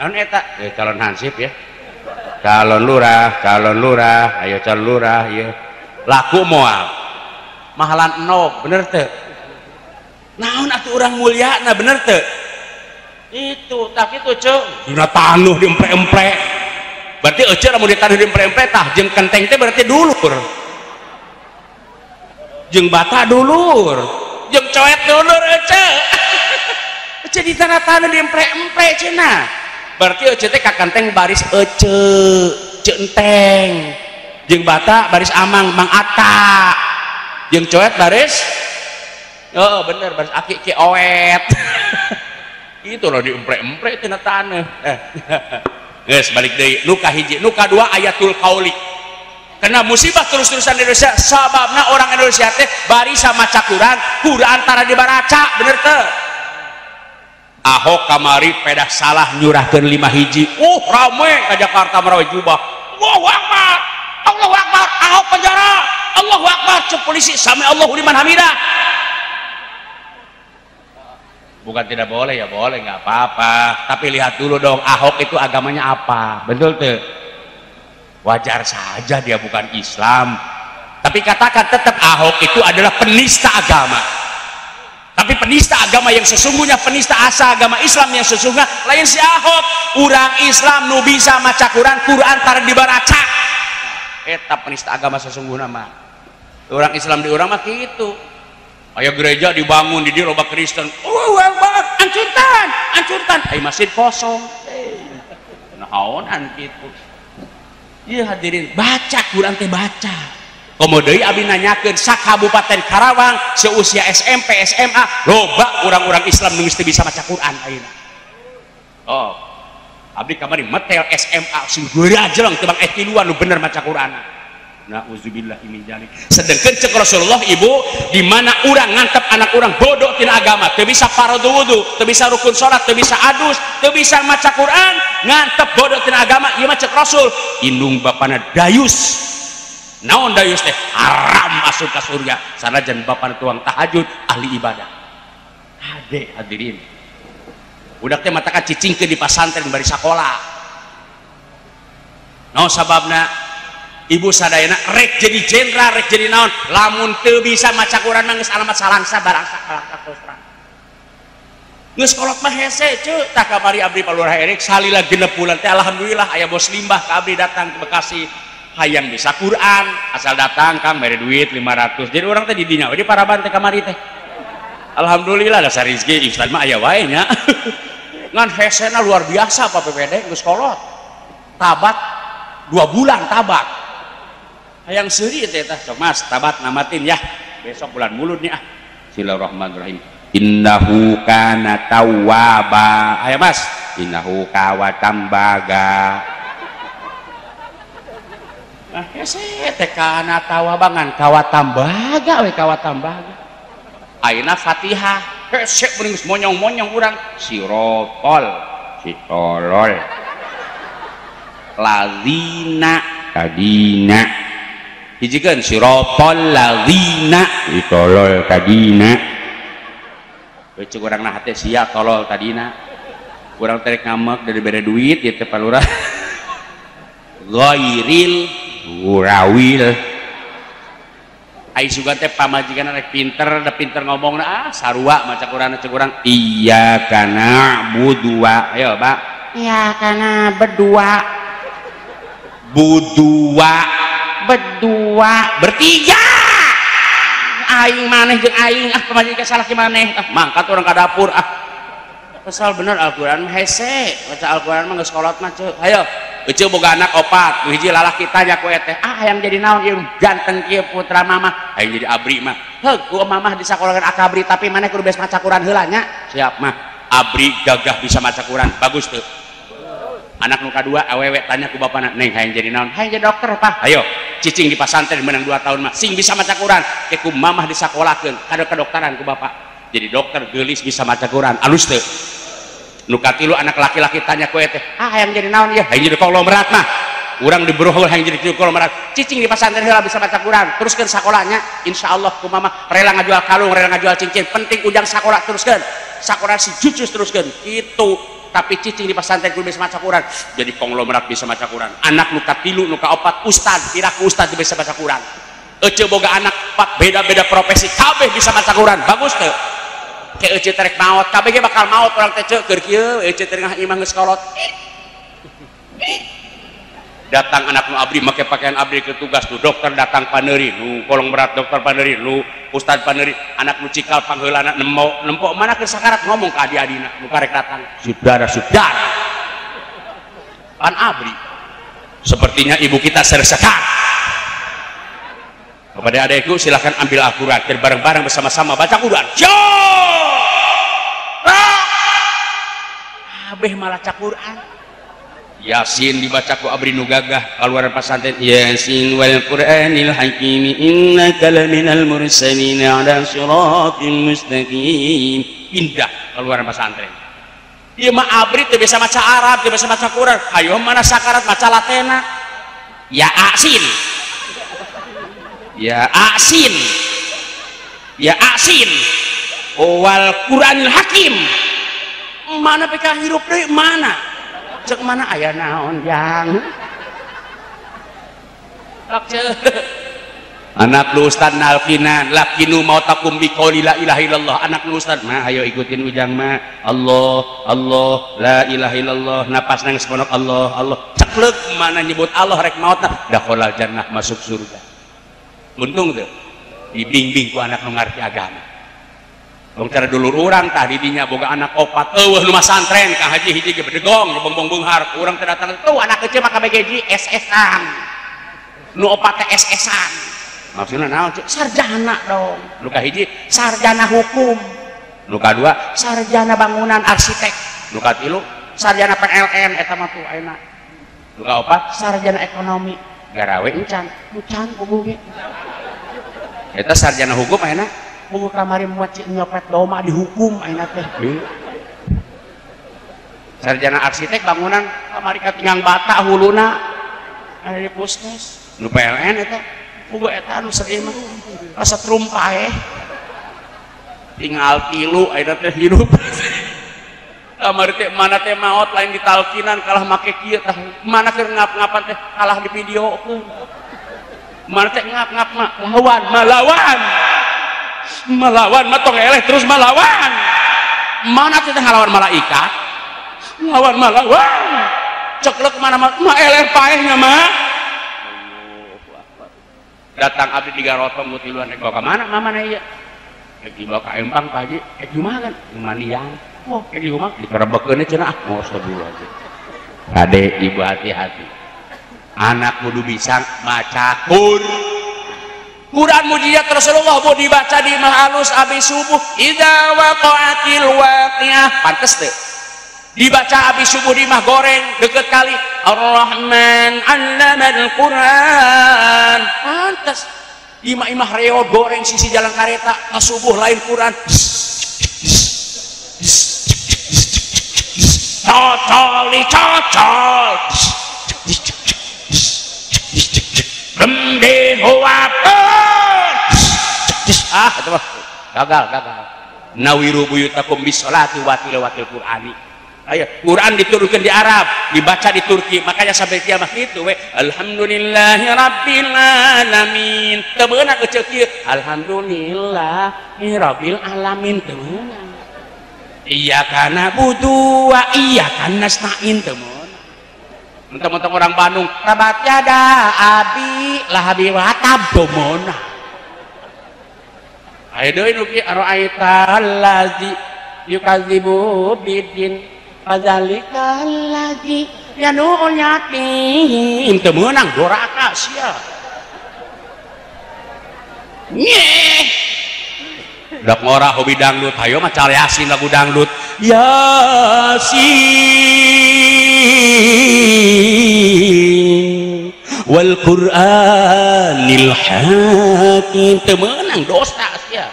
Naon eta? Calon hansip ya. Calon lurah, ayo calon lurah ya. Laku moal. Mahalan enok, bener teu? Naon atuh urang mulyana bener teu? Itu tak itu ceuk. Dina tanuh diemprek-emprek. Berarti euceuk lamun ditanuh diemprek-emprek tah jeung kenteng teh berarti dulur. Jeung bata dulur, jeung coet dulur euceuk. Euceuk di tanah-tanah diemprek-emprek cenah. Berarti euceuk teh ka kenteng baris euceuk, ceuk enteng. Jeung bata baris amang, Mang Atta. Jeung coet baris bener baris aki ki oet. Itu loh diemprek-emprek tina tanah. Geus balik deui nu kahiji, nu kadua ayatul qauli. Karena musibah terus-terusan di Indonesia sababna orang Indonesia teh bari maca Quran tara dibaraca, bener teu? Ahok kamari pedah salah nyurahkeun 5 hiji. Rame ka Jakarta marawe jubah. Allahu Akbar. Allahu Akbar. Ahok penjara. Allahu Akbar. Cek polisi sami Allahu liman hamidah. Bukan tidak boleh ya, boleh nggak apa-apa, tapi lihat dulu dong Ahok itu agamanya apa, betul tuh? Wajar saja dia bukan Islam, tapi katakan tetap Ahok itu adalah penista agama. Tapi penista agama yang sesungguhnya, penista asa agama Islam yang sesungguhnya lain si Ahok. Urang Islam nu bisa maca Quran tar dibaraca, eta penista agama sesungguhnya mah. Orang Islam di urang mah gitu. Aya gereja dibangun di dia loba Kristen. Ancurkan. Ai masjid kosong. Naonan kitu. Ieu hadirin, baca Quran teh baca. Komo deui abi nanyakeun sak Kabupaten Karawang seusia SMP, SMA, loba urang-urang Islam nu geus teu bisa maca Quran ayeuna. Oh. abdi kamari metel SMA sing geura jeleng teu bang tiluan nu bener maca Quran. Nauzubillah min dzalik. Sedengkeun cek Rasulullah ibu di mana urang ngantep anak urang bodoh tina agama, teu bisa fardu wudu, teu bisa rukun salat, teu bisa adus, teu bisa maca Quran, ngantep bodoh tina agama, ieu mah cek Rasul indung bapana dayus. Naon dayus teh? Haram masuk ke surga. Sanajan bapana tuang tahajud, ahli ibadah. Hade hadirin. Budak teh matakan cicingkeun di pasantren bari sakola. Naon sababna? Ibu sadayana rek jadi jenderal, rek jadi naon, lamun teu bisa maca Quran mah geus alamat salangsa barangsa terus terang. Geus kolot mah hese ceuk, tah kamari abdi palurah erek salila 6 bulan teh alhamdulillah aya bos limbah ka abdi datang ke Bekasi. Hayang bisa Quran, asal datang Kang mere duit 500. Jadi orang teh di dinya we di Paraban teh kamari teh. Alhamdulillah dasar rezeki Ustaz mah aya wae nya. Ngan hesena luar biasa Pak PPD geus kolot. Tabat 2 bulan tabat. Hayang seuri teh tah sok Mas tabat namatin ya besok bulan mulud nih ah. Bismillahirrahmanirrahim. Innahu kana tawwaba. Aya Mas, innahu kawatambaga. Ah hese teh kana tawabangan kawatambaga we kawatambaga. Ayeuna Fatihah hese mending monyong-monyong urang sirotol si tolol. Lazina kadina hijikeun sirotol ladzina ditolol tadina. Cek urang nah teh sia tolol tadina. Urang teh ngamek dari bere duit ieu teh palurah. Ghairil wurawil. Ai sugan teh pamajikan rek pinter, da pinter ngomongna sarua maca Quran cek urang iyyaka na'budu wa ayo Pak. Iyyaka berdua. Budua berdua bertiga aing maneh jeung aing pamajikan salah ki maneh mangkat urang ka dapur kesal bener Al-Qur'an mah hese baca Al-Qur'an mah geus kolot mah ceuk hayo euceuk boga anak 4 hiji lalaki tanya ku teh hayang jadi naon ieu ganteng kieu putra mamah hayang jadi abri mah heuh ku mamah disakolakeun akabri tapi maneh kudu beus maca Qur'an heula nya siap mah abri gagah bisa maca Qur'an bagus teu anak nu kadua awewe tanya ku bapana neng hayang jadi naon hayang jadi dokter Pak ayo cicing di pasantren menang 2 tahun mah sing bisa maca Quran ke ku mamah disakolakeun kado kedokteran ku bapak jadi dokter geulis bisa maca Quran alus teu nu katilu anak laki-laki tanya ku teh hayang jadi naon ya hayang jadi konglomerat mah urang di Brohol hayang jadi konglomerat cicing di pasantren heula bisa maca Quran teruskeun sakolahnya insyaallah ku mamah rela ngajual kalung rela ngajual cincin penting ujang sakola teruskeun sakola si jujus teruskeun kitu. Tapi cicing di pesantren kudu bisa maca Quran jadi konglomerat bisa maca Quran anak nu katilu nu kaopat ustad piraku ustad bisa baca Quran euceuk boga anak 4 beda-beda profesi kabeh bisa maca Quran bagus teu ke euceuk terek maot kabeh ge bakal maot urang teh ceuk keur kieu euceuk teh imah geus kolot datang anak nu abdi make pakaian abdi ke tugas nu dokter datang paneuri nu konglomerat dokter paneuri nu ustad paneuri anak nu cikal pangheulana nempo mana keur sakarat ngomong ka adi-adina nu karek datang saudara-saudara pan abdi sepertinya ibu kita sersekan kepada adekku silahkan ambil Al-Quran bareng-bareng bersama-sama baca Quran abeh malah maca Quran Yasin dibaca ku abdi nu gagah kaluaran pasantren Yasin wal Qur'anil hakim innaka laminal mursalin ala siratin mustaqim indah kaluaran pasantren ieu mah abdi teu bisa maca Arab teu bisa maca Quran hayo mana sakarat maca latena ya asin ya asin ya asin wal Qur'anil hakim mana peka hirup deui mana cek mana aya naon yang anak lu ustad nalkinan lakinu mau takum biqauli la ilaha illallah anak lu ustad mah ayo ikutin ujang mah Allah Allah la ilaha illallah napas nang seponok Allah Allah ceklek mana nyebut Allah rek maotna dakhalal jannah masuk surga untung tuh dibimbing ku anak nu ngarti agama Bang cara dulur urang tah didinya boga anak 4 eueuh nu masantren ka haji hiji ge bedegong bongbong beunghar urang teh datang tuh anak kecil mah kabeh hiji SS-an nu 4 teh SS-an maksudna naon sarjana dong nu ka hiji sarjana hukum nu kadua sarjana bangunan arsitek nu katilu sarjana PLN eta mah tuh ayeuna enggak apa sarjana ekonomi garawe encan kubu ge eta sarjana hukum ayeuna kubu kamari muat nyopet doma dihukum ayeuna teh sarjana arsitek bangunan kamari katingang bata huluna aya di puskes nu PLN eta kubu eta anu seueur mah rasa trumpae tinggal tilu ayeuna teh hirup kamari teh mana teh maot lain ditalkinan kalah make kieu tah mana keur ngap-ngapan teh kalah di videokeun mana teh ngap-ngap mah melawan mah tong eleh terus melawan mana teh ngalawan malaikat melawan ceklek mana mah eleh paehnya mah datang abdi di garotong mu tiluan ek bawa ka mana mamana ieu ek dibawa ka Empang Pak Haji ek kumaha kan mandiang oh ek di rumah dikerebekeun cenah moso dulu aja ade ibu hati-hati anak kudu bisa maca Quran mujizat Rasulullah mau dibaca di mahalus abis subuh idza waqa'atil waqiah pantes teh dibaca abis subuh di mah goreng deket kali Ar-Rahman 'allamal Quran pantes imah-imah reot goreng sisi jalan kareta pas subuh lain Quran cocol rembe huwapun itu mah gagal nawiru buyutakum bisolati watil Qur'ani ayo Quran diturunkan di Arab dibaca di Turki makanya sampai kiamat itu alhamdulillahi rabbil alamin temeunang eceuk kieu alhamdulillahi rabbil alamin temeunang iyyaka na'budu wa iyyaka nasta'in temeunang mentang-mentang orang Bandung tabat yada abi lahabi watab domona ayo deui nu kieu ara'aita allazi yukadzibu bidin fadzalika allazi yanu'ul yatim teu meunang doraka sia nyeh dak ngora hobi dangdut hayo mah caleasin lagu dangdut Yasin wal Qur'anil hakim teu meunang dosa sia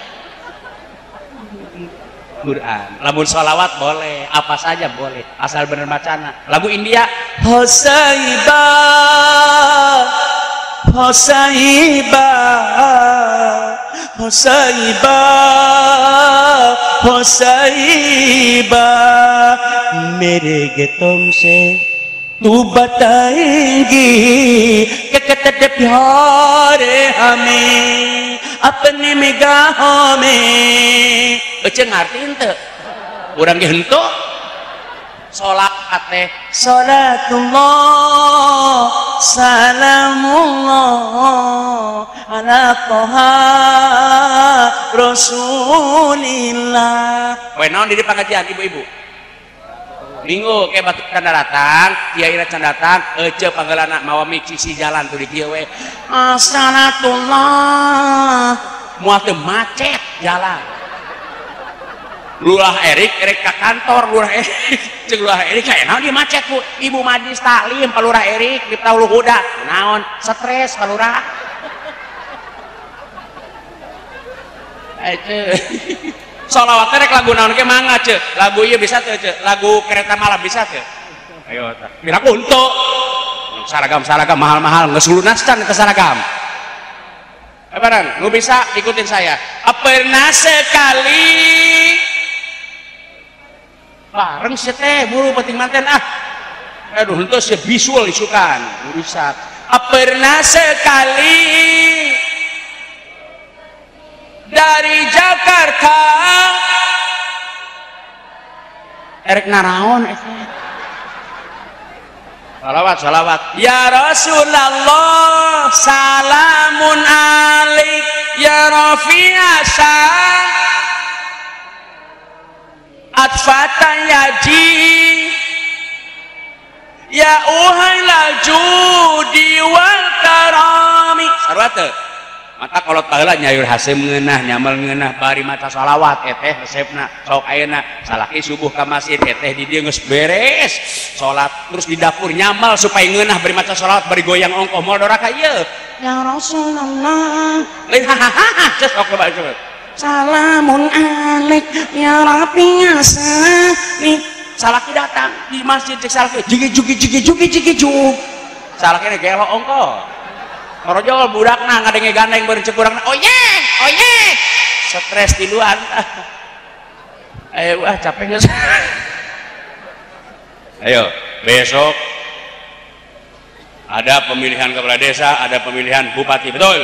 Quran lamun sholawat boleh apa saja boleh asal bener bacana lagu India Hosaiba Hosaiba Hosaiba Hosaiba mere ge तुमसे तू बताएंगी कि कितने प्यार हमें अपनी निगाहों में eceng artiin teu urang ge henteu salat teh salatullah salamullah ala toha rasulillah we naon di pengajian ibu-ibu minggu ke batuk can datang kiai can datang ece panggalana mawa miksi si jalan tuh di kieu we salatullah moal teu macet jalan Lurah Erik ke kantor Lurah Erik cek Lurah Erik kayak naon dia macet bu ibu majlis taklim Pak Lurah Erik di taulu huda naon stres Pak Lurah sholawat rek lagu naon ke mangga cek lagu ieu bisa teu cek lagu kereta malam bisa teu ayo tah mira untuk saragam mahal-mahal geus lunaskan ke saragam Barang, lu bisa ikutin saya. Pernah sekali bareng sih teh buru penting manten aduh itu sih visual isukan bisa. Pernah sekali dari Jakarta erek naraon salawat ya Rasulullah salamun alaik ya rafi'asa atfatan yaji ya uhailal judi wal karami sarwata mata kalau tahulah nyayur hasim ngeunah nyamal ngeunah bari maca shalawat eteh resepna sok ayeuna salaki subuh ka masjid eteh di dieu geus beres salat terus di dapur nyamal supaya ngeunah bari maca shalawat bari goyang ongkoh moal doraka ieu ya Rasulullah lain hahaha sok coba salamun alaik ya rabbi asani salaki datang di masjid cek salaki jugi salaki gelo ongkoh Korojol budakna ngadenge gandeng bareng cek urangna oye stres tiluan ayo capek geus ayo besok ada pemilihan kepala desa ada pemilihan bupati betul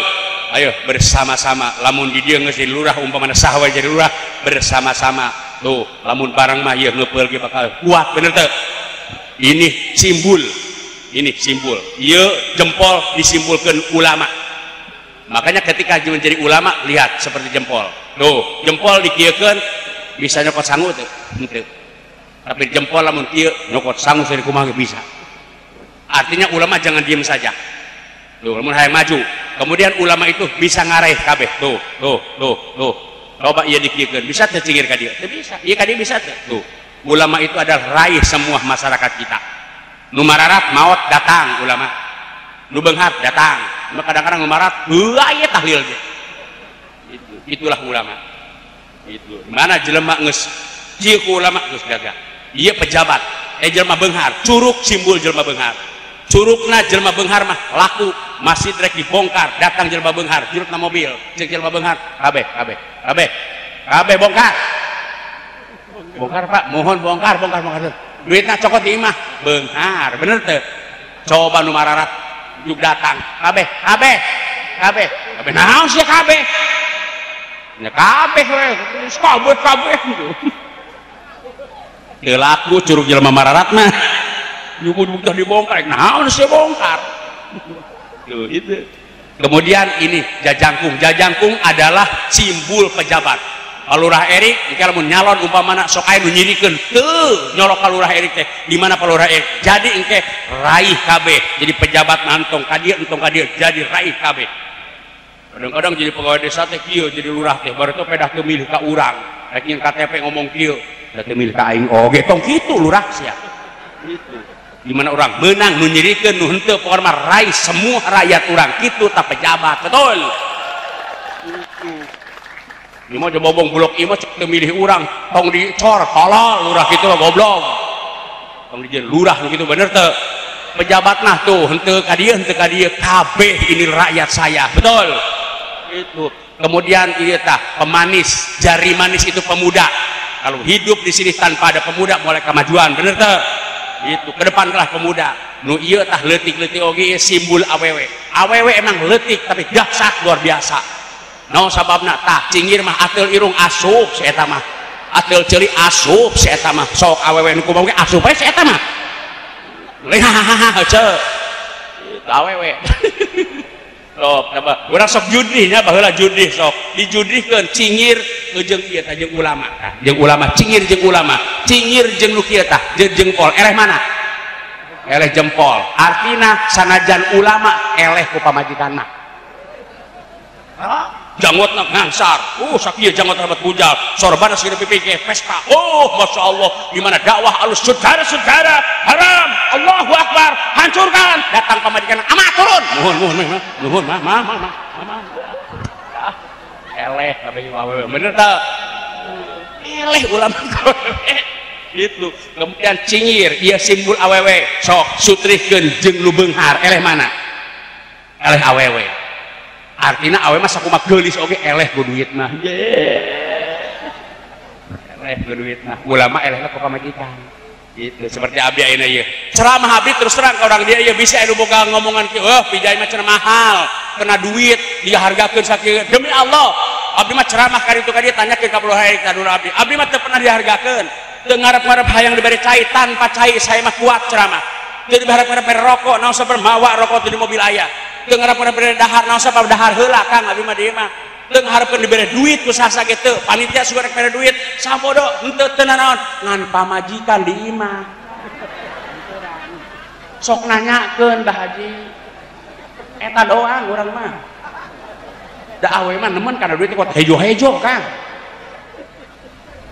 ayo bersama-sama lamun di dieu geus jadi lurah umpamana saha jadi lurah bersama-sama tuh lamun barang mah ieu ngeupeul ge bakal kuat bener teu ini simbol ieu jempol disimpulkan ulama makanya ketika menjadi ulama lihat seperti jempol tuh jempol dikieukeun bisa nyokot sangu tuh tapi jempol lamun kieu nyokot sangu seri kumaha bisa artinya ulama jangan diam saja tuh lamun hayang maju kemudian ulama itu bisa ngaraih kabeh tuh coba ieu dikieukeun bisa teu cingir ka dieu teu bisa ieu ka dieu bisa tuh ulama itu adalah raih semua masyarakat kita nu mararat maot datang ulama nu beunghar datang kadang-kadang nu mararat ieu tahlil ge itulah ulama itu mana jelema geus cieu ku ulama geus gagah ieu pejabat jelema beunghar curug simbol jelema beunghar curugna jelema beunghar mah laku masjid rek dibongkar datang jelema beunghar jurutna mobil cek jelema beunghar kabeh bongkar Pak mohon bongkar duitna cokot di imah beunghar bener teu coba nu mararat juk datang kabeh naon sia kabeh nya kabeh we kabeh teu laku curug jelema mararat mah nyubut teh dibongkar naon sia bongkar tuh itu kemudian ini jajangkung adalah simbol pejabat Lurah Erik jika lamun nyalon umpamana sok aya nu nyirikeun teu nyolok ka Lurah Erik teh di mana Pak Lurah Erik jadi engke raih kabeh jadi pejabat nantong ka dieu entong ka dieu jadi raih kabeh kadang-kadang jadi pegawai desa teh kieu jadi lurah teh baru teh pedah teu milih ka urang rek nyin KTP ngomong kieu da teu milih ka aing oge tong kitu lurah sia kitu di mana urang meunang nu nyirikeun nu henteu pokona mah raih semua rakyat urang kitu tah pejabat betul ini mah jebobong bulog ieu mah cek teu milih urang tong dicor tolol lurah kitu mah goblok tong dijieun lurah nu kitu bener teu pejabat nah tuh henteu ka dieu kabeh ini rakyat saya betul itu kemudian ieu tah pemanis jari manis itu pemuda kalau hidup di sini tanpa ada pemuda mulai kemajuan bener teu itu ke depan lah pemuda nu ieu tah leutik-leutik oge simbol awewe emang leutik tapi dahsyat luar biasa naon sababna tah cingir mah ateul irung asup si eta mah ateul ceuli asup si eta mah sok awewe nu kumaha ge asup we si eta mah hahaha ceuk awewe sok coba urang sok judi nya baheula judi sok dijudihkeun cingir jeung ieu tah jeung ulama tah jeung ulama cingir jeung nu kieu tah jeung jempol eleh mana eleh jempol artina sanajan ulama eleh ku pamajikan mah janggotna ngangsar sakieu janggot rabat bujal sorbana segera pipike pesta masya Allah gimana dakwah alus saudara haram Allahu Akbar hancurkan datang pamajikan amah turun nuhun mah eleh kabeh awewe bener tah eleh ulama itu kemudian cingir ieu simbol awewe sok sutrihkeun jeung lu beunghar eleh mana eleh awewe artinya awewe mah sakumaha geulis oge eleh ku duit mah eleh ku duit mah ulama elehna ku pamajikan gitu seperti abdi ayeuna ieu ceramah abdi terus terang ka urang dia ieu bisa anu boga ngomongan kieu pijai mah cenah mahal kena duit dihargakeun sakieu demi Allah abdi mah ceramah ka ditu ka dieu tanyakeun ka puluh hari ka abdi mah teu pernah dihargakeun teu ngarep-ngarep hayang diberi cai tanpa cai saya mah kuat ceramah teu diharap-harap rokok naon sabar mawa rokok teu di mobil aya teu ngarep-ngarep diberi dahar naon sabar dahar heula kang abdi mah dieu mah teu ngarepkeun diberi duit ku saha kitu panitia suka rek mere duit sabodo henteu teu naon ngan pamajikan di imah sok nanyakeun Mbah Haji eta doang urang mah da awe mah nemen karena duit kuat hejo-hejo Kang.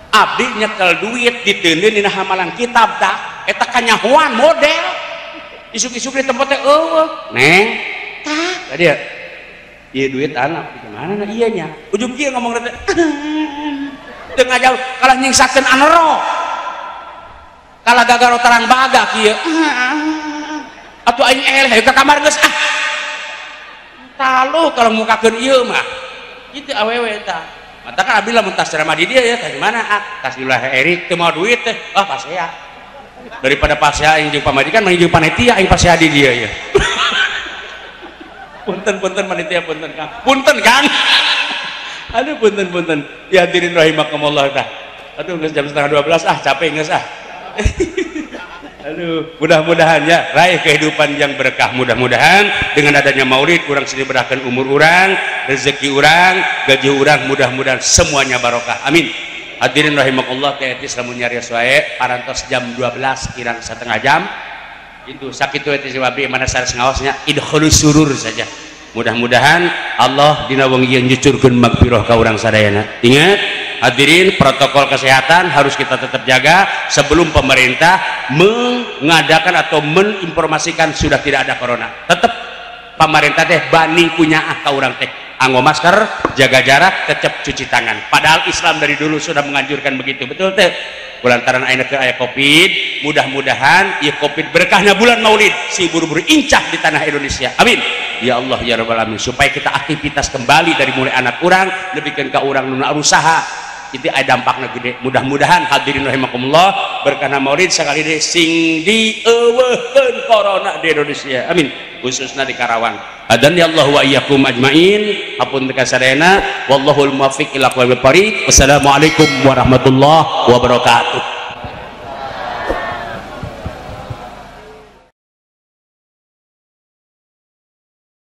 Abdi nyekel duit diteundeun dina hamalan kitab tah eta kanyahoan model isuk-isuk di tempat teh eueuh neng tah dia ieu duit anak gimana na ieu nya ujung kieu ngomong teh teu ngajauh kalah nyingsakeun anero kalah gagaro terang baga kieu atuh aing eleh ka kamar geus talu kalau mukakeun ieu mah kitu awewe tah mata kan abdi lamun tas ceramah di dia ya tah gimana tas di ulah Erik teu mau duit teh pasea daripada pasea aing jeung pamajikan mah jeung panitia aing pasea di dia ya punten panitia punten Kang aduh punten ya hadirin rahimakumullah tah aduh geus jam 11:30 capek geus aduh mudah-mudahan ya raih kehidupan yang berkah mudah-mudahan dengan adanya maulid kurang sedih berahkan umur orang rezeki orang gaji orang mudah-mudahan semuanya barokah amin hadirin rahimakumullah teetis lamun nyarios wae parantos jam 12 kirang setengah jam itu sakitu etis wabi mana sanes ngaosnya idkhulus surur saja mudah-mudahan Allah dina wong ieu nyucurkeun magfirah ka urang sadayana ingat hadirin protokol kesehatan harus kita tetap jaga sebelum pemerintah mengadakan atau menginformasikan sudah tidak ada corona tetap pemerintah teh bani punya ka urang teh anggo masker jaga jarak tetap cuci tangan padahal Islam dari dulu sudah menganjurkan begitu betul teh kulantaran aya covid mudah-mudahan ieu covid berkahnya bulan maulid si buru-buru incah di tanah Indonesia amin ya Allah ya rabbal alamin supaya kita aktivitas kembali dari mulai anak urang lebihkeun ka urang nu usaha itu ada dampaknya gede mudah-mudahan hadirin rahimakumullah berkahna maulid sekali deh sing dieuweuhkeun corona di Indonesia amin khususnya di Karawang adan ya Allah wa iyyakum ajmain apun teu kasadayana wallahul muwaffiq ila aqwamit thoriq wassalamualaikum warahmatullahi wabarakatuh